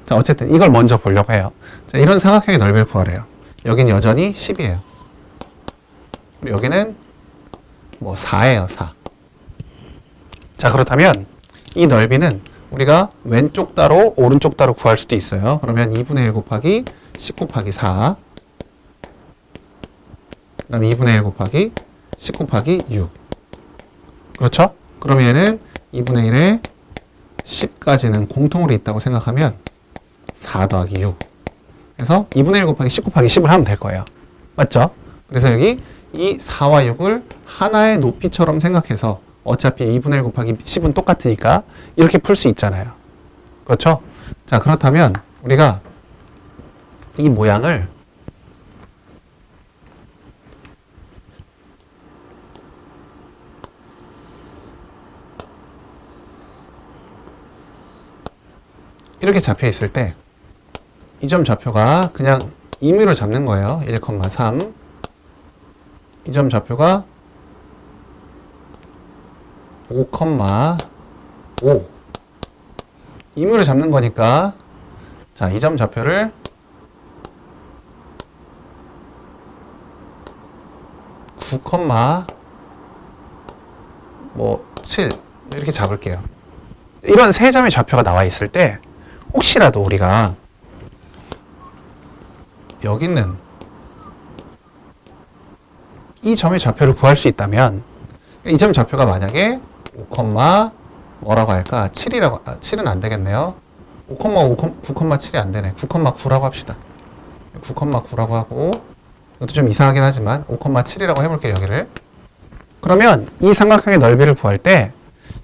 자, 어쨌든 이걸 먼저 보려고 해요. 자, 이런 사각형의 넓이를 구하래요. 여긴 여전히 10이에요. 그리고 여기는 뭐 4예요, 4. 자, 그렇다면 이 넓이는 우리가 왼쪽 따로 오른쪽 따로 구할 수도 있어요. 그러면 2분의 1 곱하기 10 곱하기 4, 그 다음에 2분의 1 곱하기 10 곱하기 6. 그렇죠? 그러면 얘는 2분의 1에 10까지는 공통으로 있다고 생각하면 4 더하기 6. 그래서 2분의 1 곱하기 10 곱하기 10을 하면 될 거예요. 맞죠? 그래서 여기 이 4와 6을 하나의 높이처럼 생각해서 어차피 2분의 1 곱하기 10은 똑같으니까 이렇게 풀 수 있잖아요. 그렇죠? 자, 그렇다면 우리가 이 모양을 이렇게 잡혀 있을 때 이 점 좌표가 그냥 임의로 잡는 거예요. 1,3. 이 점 좌표가 5,5. 임의로 잡는 거니까 자, 이 점 좌표를 9,7 이렇게 잡을게요. 이런 세 점의 좌표가 나와 있을 때 혹시라도 우리가 여기 있는 이 점의 좌표를 구할 수 있다면 이 점 좌표가 만약에 5, 뭐라고 할까? 7이라고, 7은 안 되겠네요. 9,7이 안 되네. 9,9라고 합시다. 9,9라고 하고, 이것도 좀 이상하긴 하지만 5,7이라고 해볼게요, 여기를. 그러면 이 삼각형의 넓이를 구할 때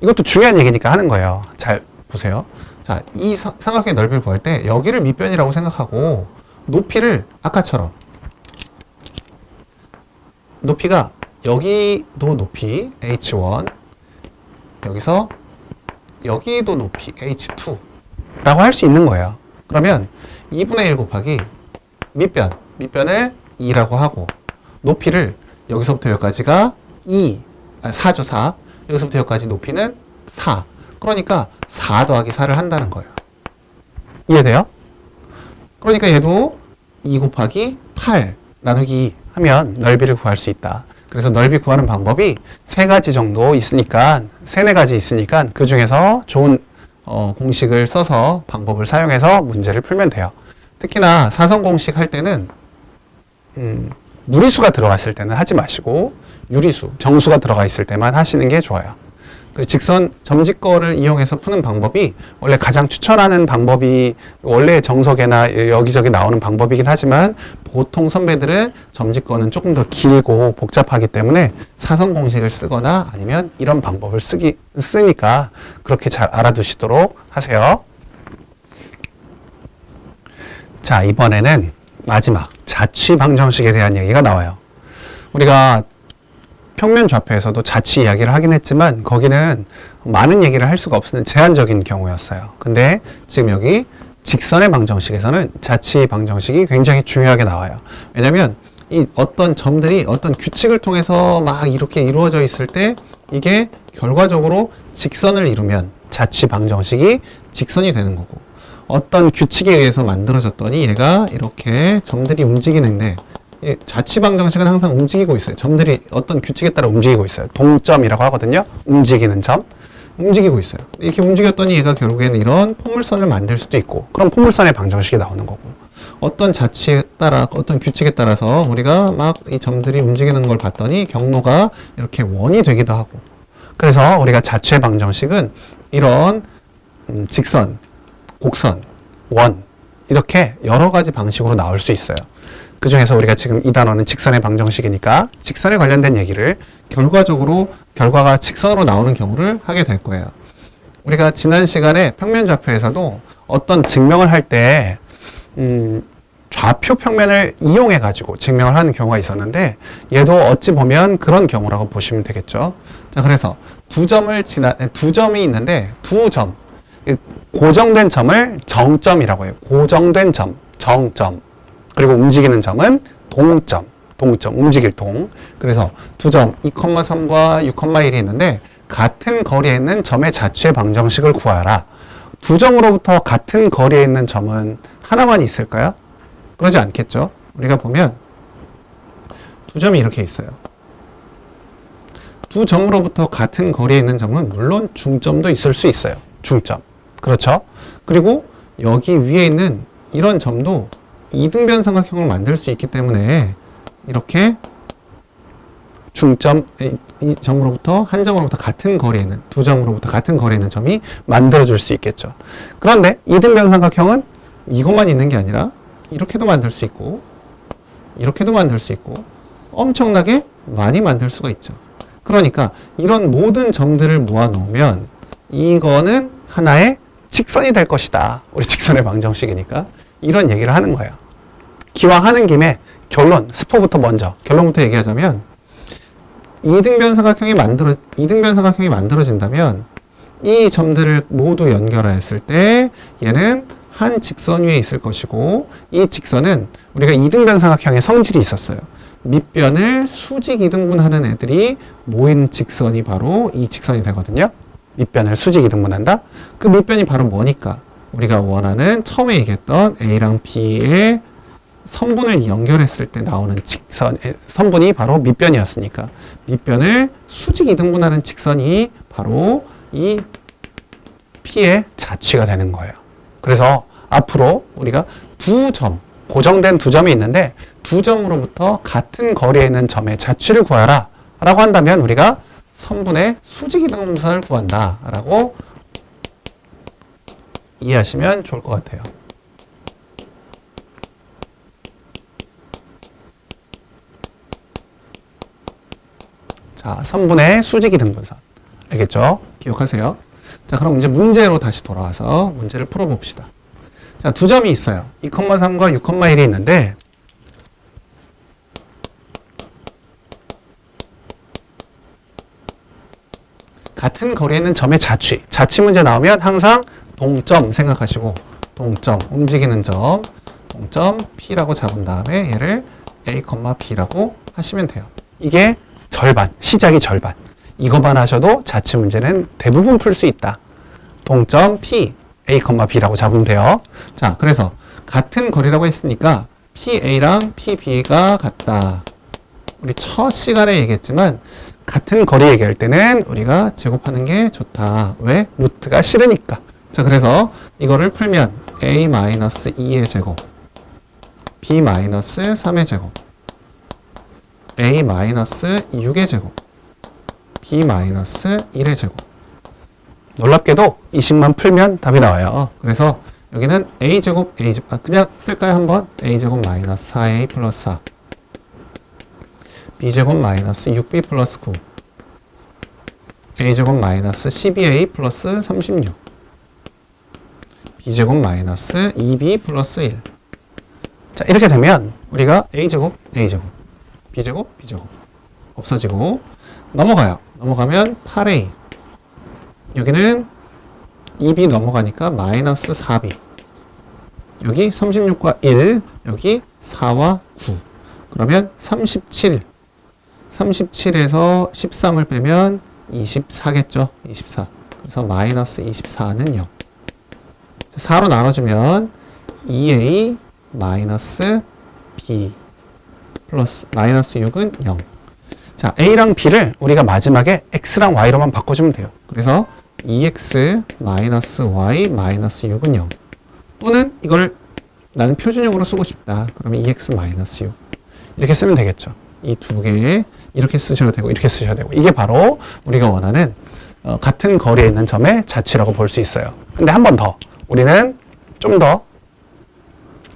이것도 중요한 얘기니까 하는 거예요. 잘 보세요. 자, 이 삼각형의 넓이를 구할 때 여기를 밑변이라고 생각하고 높이를 아까처럼 높이가 여기도 높이 h1 여기서 여기도 높이 h2 라고 할 수 있는 거예요. 그러면 2분의 1 곱하기 밑변을 2라고 하고 높이를 여기서부터 여기까지가 4죠 4. 여기서부터 여기까지 높이는 4. 그러니까 4 더하기 4를 한다는 거예요. 이해돼요? 그러니까 얘도 2 곱하기 8 나누기 2 하면 넓이를 구할 수 있다. 그래서 넓이 구하는 방법이 3가지 정도 있으니까 3-4가지 있으니까 그 중에서 좋은 공식을 써서 방법을 사용해서 문제를 풀면 돼요. 특히나 사선 공식 할 때는 무리수가 들어갔을 때는 하지 마시고 유리수, 정수가 들어가 있을 때만 하시는 게 좋아요. 그리고 직선 점집거를 이용해서 푸는 방법이 원래 가장 추천하는 방법이 원래 정석에나 여기저기 나오는 방법이긴 하지만 보통 선배들은 점집거는 조금 더 길고 복잡하기 때문에 사선 공식을 쓰거나 아니면 이런 방법을 쓰니까 그렇게 잘 알아두시도록 하세요. 자, 이번에는 마지막 자취 방정식에 대한 얘기가 나와요. 우리가 평면 좌표에서도 자취 이야기를 하긴 했지만 거기는 많은 얘기를 할 수가 없는 제한적인 경우였어요. 근데 지금 여기 직선의 방정식에서는 자취 방정식이 굉장히 중요하게 나와요. 왜냐면 이 어떤 점들이 어떤 규칙을 통해서 막 이렇게 이루어져 있을 때 이게 결과적으로 직선을 이루면 자취 방정식이 직선이 되는 거고 어떤 규칙에 의해서 만들어졌더니 얘가 이렇게 점들이 움직이는데 자취 방정식은 항상 움직이고 있어요. 점들이 어떤 규칙에 따라 움직이고 있어요. 동점이라고 하거든요. 움직이는 점. 움직이고 있어요. 이렇게 움직였더니 얘가 결국에는 이런 포물선을 만들 수도 있고 그럼 포물선의 방정식이 나오는 거고 어떤 자취에 따라 어떤 규칙에 따라서 우리가 막 이 점들이 움직이는 걸 봤더니 경로가 이렇게 원이 되기도 하고 그래서 우리가 자취의 방정식은 이런 직선, 곡선, 원 이렇게 여러 가지 방식으로 나올 수 있어요. 그 중에서 우리가 지금 이 단어는 직선의 방정식이니까 직선에 관련된 얘기를 결과가 직선으로 나오는 경우를 하게 될 거예요. 우리가 지난 시간에 평면좌표에서도 어떤 증명을 할 때 좌표 평면을 이용해 가지고 증명을 하는 경우가 있었는데 얘도 어찌 보면 그런 경우라고 보시면 되겠죠. 자, 그래서 두 점이 있는데 두 점 고정된 점을 정점이라고 해요. 고정된 점, 정점. 그리고 움직이는 점은 동점. 동점, 움직일 동. 그래서 두 점 2,3과 6,1이 있는데 같은 거리에 있는 점의 자취의 방정식을 구하라. 두 점으로부터 같은 거리에 있는 점은 하나만 있을까요? 그러지 않겠죠. 우리가 보면 두 점이 이렇게 있어요. 두 점으로부터 같은 거리에 있는 점은 물론 중점도 있을 수 있어요. 중점. 그렇죠? 그리고 여기 위에 있는 이런 점도 이등변 삼각형을 만들 수 있기 때문에 이렇게 중점, 이 점으로부터 한 점으로부터 같은 거리에 있는 두 점으로부터 같은 거리에 있는 점이 만들어줄 수 있겠죠. 그런데 이등변 삼각형은 이것만 있는 게 아니라 이렇게도 만들 수 있고 이렇게도 만들 수 있고 엄청나게 많이 만들 수가 있죠. 그러니까 이런 모든 점들을 모아 놓으면 이거는 하나의 직선이 될 것이다. 우리 직선의 방정식이니까 이런 얘기를 하는 거예요. 기왕 하는 김에 결론, 스포부터 먼저 결론부터 얘기하자면 이등변 삼각형이 만들어진다면 이 점들을 모두 연결하였을 때 얘는 한 직선 위에 있을 것이고 이 직선은 우리가 이등변 삼각형의 성질이 있었어요. 밑변을 수직 이등분하는 애들이 모인 직선이 바로 이 직선이 되거든요. 밑변을 수직 이등분한다. 그 밑변이 바로 뭐니까? 우리가 원하는 처음에 얘기했던 A랑 B의 선분을 연결했을 때 나오는 직선, 선분이 바로 밑변이었으니까 밑변을 수직 이등분하는 직선이 바로 이 P의 자취가 되는 거예요. 그래서 앞으로 우리가 두 점, 고정된 두 점이 있는데 두 점으로부터 같은 거리에 있는 점의 자취를 구하라 라고 한다면 우리가 선분의 수직이등분선을 구한다 라고 이해하시면 좋을 것 같아요. 자, 선분의 수직이등분선 알겠죠? 기억하세요. 자, 그럼 이제 문제로 다시 돌아와서 문제를 풀어봅시다. 자, 두 점이 있어요. 2,3과 6,1이 있는데 같은 거리에 있는 점의 자취. 자취 문제 나오면 항상 동점 생각하시고 동점, 움직이는 점, 동점 P라고 잡은 다음에 얘를 A, B라고 하시면 돼요. 이게 절반, 시작이 절반. 이거만 하셔도 자취 문제는 대부분 풀 수 있다. 동점 P, A, B라고 잡으면 돼요. 자, 그래서 같은 거리라고 했으니까 PA랑 PB가 같다. 우리 첫 시간에 얘기했지만 같은 거리 얘기할 때는 우리가 제곱하는 게 좋다. 왜? 루트가 싫으니까. 자, 그래서 이거를 풀면 A-2의 제곱, B-3의 제곱, A-6의 제곱, B-1의 제곱. 놀랍게도 이 식만 풀면 답이 나와요. 그래서 여기는 A제곱, A제곱, 그냥 쓸까요? 한번? A제곱 마이너스 4A 플러스 4, B제곱 마이너스 6B 플러스 9, A제곱 마이너스 12A 플러스 36, B제곱 마이너스 2B 플러스 1. 자, 이렇게 되면 우리가 A제곱, A제곱, B제곱, B제곱 없어지고 넘어가요. 넘어가면 8A. 여기는 2B 넘어가니까 마이너스 4B. 여기 36과 1, 여기 4와 9. 그러면 37. 37에서 13을 빼면 24겠죠? 24. 그래서 마이너스 24는 0. 4로 나눠주면 2A 마이너스 B 플러스 마이너스 6은 0. 자, A랑 B를 우리가 마지막에 X랑 Y로만 바꿔주면 돼요. 그래서 2X 마이너스 Y 마이너스 6은 0. 또는 이걸 나는 표준형으로 쓰고 싶다. 그러면 2X 마이너스 6. 이렇게 쓰면 되겠죠. 이 두 개에 이렇게 쓰셔도 되고 이렇게 쓰셔도 되고 이게 바로 우리가 원하는 같은 거리에 있는 점의 자취라고 볼 수 있어요. 근데 한 번 더 우리는 좀 더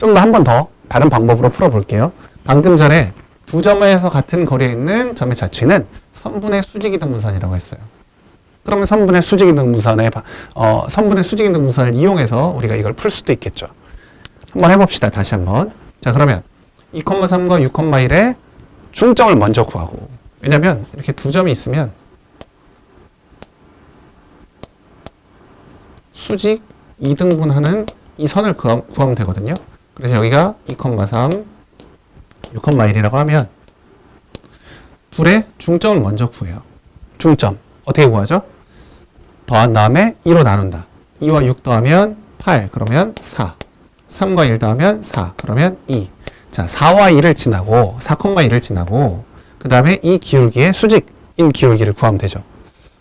한 번 더 다른 방법으로 풀어볼게요. 방금 전에 두 점에서 같은 거리에 있는 점의 자취는 선분의 수직이등분선이라고 했어요. 그러면 선분의 수직이등분선을 이용해서 우리가 이걸 풀 수도 있겠죠. 한번 해봅시다. 다시 한번. 자, 그러면 2,3과 6,1의 중점을 먼저 구하고, 왜냐면 이렇게 두 점이 있으면 수직 이등분하는 이 선을 구하면 되거든요. 그래서 여기가 2,3, 6,1이라고 하면 둘의 중점을 먼저 구해요. 중점 어떻게 구하죠? 더한 다음에 2로 나눈다. 2와 6 더하면 8, 그러면 4. 3과 1 더하면 4, 그러면 2. 자, 4와 2를 지나고 4,2를 지나고 그 다음에 이 기울기의 수직인 기울기를 구하면 되죠.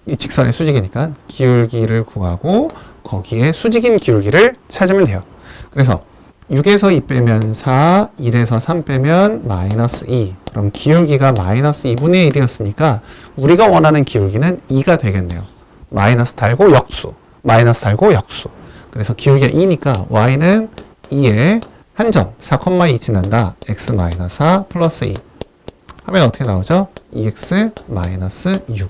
이 직선의 수직이니까 기울기를 구하고 거기에 수직인 기울기를 찾으면 돼요. 그래서 6에서 2 빼면 4, 1에서 3 빼면 마이너스 2. 그럼 기울기가 마이너스 2분의 1이었으니까 우리가 원하는 기울기는 2가 되겠네요. 마이너스 달고 역수, 마이너스 달고 역수. 그래서 기울기가 2니까 y는 2에 한 점, 4,2 지난다. x 마이너스 4 플러스 2. 하면 어떻게 나오죠? 2x 마이너스 6.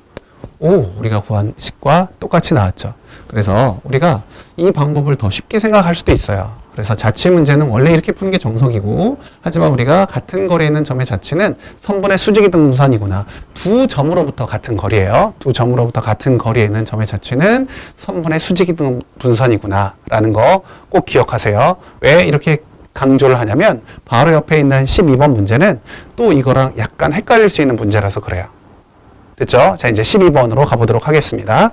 오, 우리가 구한 식과 똑같이 나왔죠. 그래서 우리가 이 방법을 더 쉽게 생각할 수도 있어요. 그래서 자취 문제는 원래 이렇게 푸는 게 정석이고, 하지만 우리가 같은 거리에 있는 점의 자취는 선분의 수직이 등분선이구나. 두 점으로부터 같은 거리예요. 두 점으로부터 같은 거리에 있는 점의 자취는 선분의 수직이 등분선이구나 라는 거 꼭 기억하세요. 왜 이렇게 강조를 하냐면 바로 옆에 있는 12번 문제는 또 이거랑 약간 헷갈릴 수 있는 문제라서 그래요. 됐죠? 자, 이제 12번으로 가보도록 하겠습니다.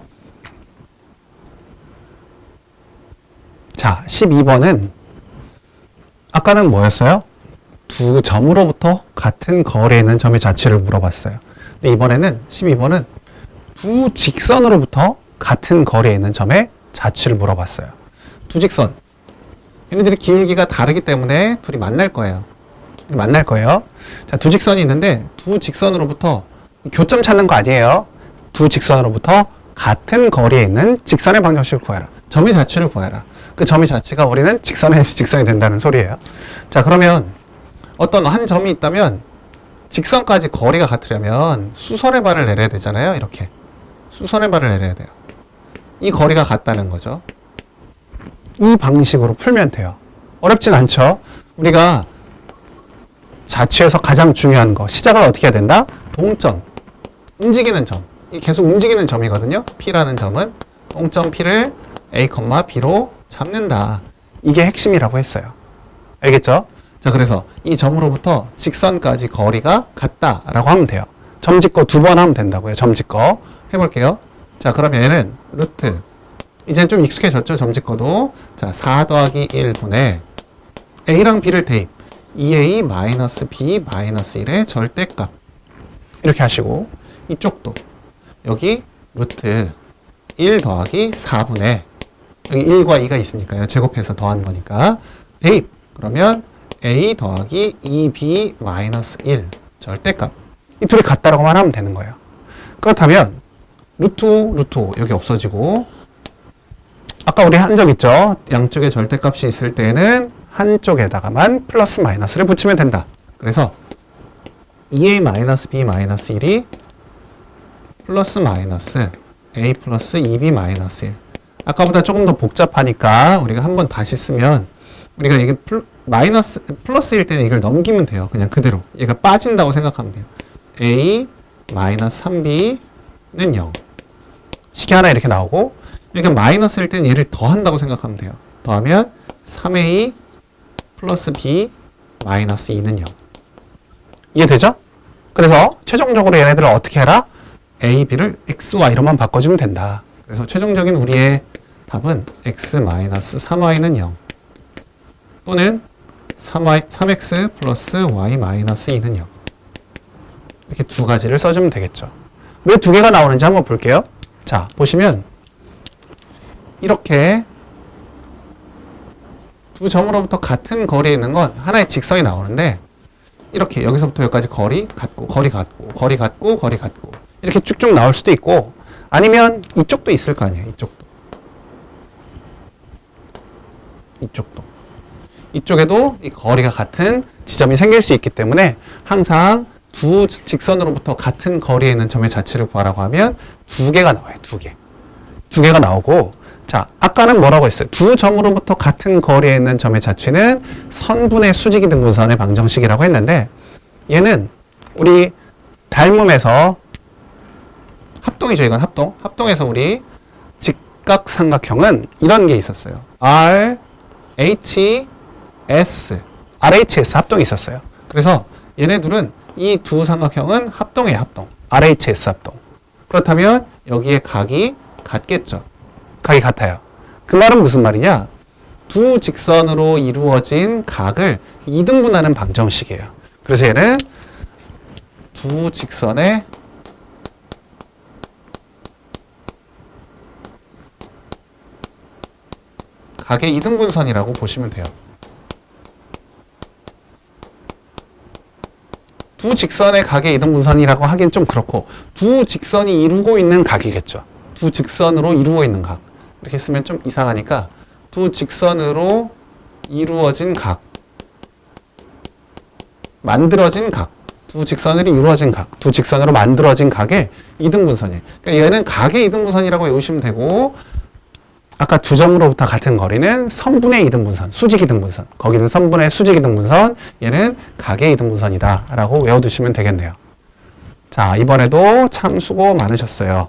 자, 12번은 아까는 뭐였어요? 두 점으로부터 같은 거리에 있는 점의 자취를 물어봤어요. 근데 이번에는 12번은 두 직선으로부터 같은 거리에 있는 점의 자취를 물어봤어요. 두 직선. 얘네들이 기울기가 다르기 때문에 둘이 만날 거예요. 자, 두 직선이 있는데 두 직선으로부터 교점 찾는 거 아니에요. 두 직선으로부터 같은 거리에 있는 직선의 방정식을 구해라. 점의 자취를 구해라. 그 점의 자취가 우리는 직선에서 직선이 된다는 소리예요. 자, 그러면 어떤 한 점이 있다면 직선까지 거리가 같으려면 수선의 발을 내려야 되잖아요. 이렇게 수선의 발을 내려야 돼요. 이 거리가 같다는 거죠. 이 방식으로 풀면 돼요. 어렵진 않죠. 우리가 자취에서 가장 중요한 거, 시작을 어떻게 해야 된다? 동점, 움직이는 점. 이 계속 움직이는 점이거든요. P라는 점은 동점 P를 A, B로 잡는다. 이게 핵심이라고 했어요. 알겠죠? 자, 그래서 이 점으로부터 직선까지 거리가 같다라고 하면 돼요. 점 짓고 두 번 하면 된다고요. 점 짓고 해볼게요. 자, 그러면 얘는 루트. 이젠 좀 익숙해졌죠? 점 짓고도. 자, 4 더하기 1분의 A랑 B를 대입. 2A 마이너스 B 마이너스 1의 절대값. 이렇게 하시고 이쪽도 여기 루트 1 더하기 4분의 여기 1과 2가 있으니까요. 제곱해서 더한 거니까 대입. 그러면 A 더하기 2B 마이너스 1 절대값. 이 둘이 같다라고만 하면 되는 거예요. 그렇다면 루트 5 여기 없어지고 아까 우리 한 적 있죠? 양쪽에 절대값이 있을 때는 한쪽에다가만 플러스 마이너스를 붙이면 된다. 그래서 2A 마이너스 B 마이너스 1이 플러스 마이너스 A 플러스 2B 마이너스 1. 아까보다 조금 더 복잡하니까 우리가 한번 다시 쓰면 우리가 이게 플러스일 때는 이걸 넘기면 돼요. 그냥 그대로. 얘가 빠진다고 생각하면 돼요. A 마이너스 3B는 0. 식이 하나 이렇게 나오고 이렇게 마이너스일 때는 얘를 더한다고 생각하면 돼요. 더하면 3A 플러스 B 마이너스 2는 0. 이해되죠? 그래서 최종적으로 얘네들을 어떻게 해라? A, B를 X, Y로만 바꿔주면 된다. 그래서 최종적인 우리의 답은 X 마이너스 3Y는 0 또는 3X 플러스 Y 마이너스 2는 0. 이렇게 두 가지를 써주면 되겠죠. 왜 두 개가 나오는지 한번 볼게요. 자, 보시면 이렇게 두 점으로부터 같은 거리에 있는 건 하나의 직선이 나오는데 이렇게 여기서부터 여기까지 거리 같고 거리 같고 거리 같고 거리 같고 이렇게 쭉쭉 나올 수도 있고 아니면 이쪽도 있을 거 아니에요. 이쪽도 이쪽에도 이 거리가 같은 지점이 생길 수 있기 때문에 항상 두 직선으로부터 같은 거리에 있는 점의 자취를 구하라고 하면 두 개가 나와요. 두 개가 나오고 자, 아까는 뭐라고 했어요? 두 점으로부터 같은 거리에 있는 점의 자취는 선분의 수직이 등분선의 방정식이라고 했는데 얘는 우리 닮음에서 합동이죠. 이건 합동에서 우리 직각삼각형은 이런 게 있었어요. RHS 합동이 있었어요. 그래서 얘네들은 이 두 삼각형은 합동이에요, 합동. RHS 합동. 그렇다면 여기에 각이 같겠죠. 각이 같아요. 그 말은 무슨 말이냐? 두 직선으로 이루어진 각을 2등분하는 방정식이에요. 그래서 얘는 두 직선의 각의 2등분선이라고 보시면 돼요. 두 직선의 각의 2등분선이라고 하긴 좀 그렇고 두 직선이 이루고 있는 각이겠죠. 두 직선으로 이루고 있는 각. 이렇게 쓰면 좀 이상하니까 두 직선으로 이루어진 각, 만들어진 각, 두 직선으로 이루어진 각, 두 직선으로 만들어진 각의 2등분선이에요. 그러니까 얘는 각의 2등분선이라고 외우시면 되고 아까 두 점으로부터 같은 거리는 선분의 2등분선, 수직 2등분선. 거기는 선분의 수직 2등분선, 얘는 각의 2등분선이다 라고 외워두시면 되겠네요. 자, 이번에도 참 수고 많으셨어요.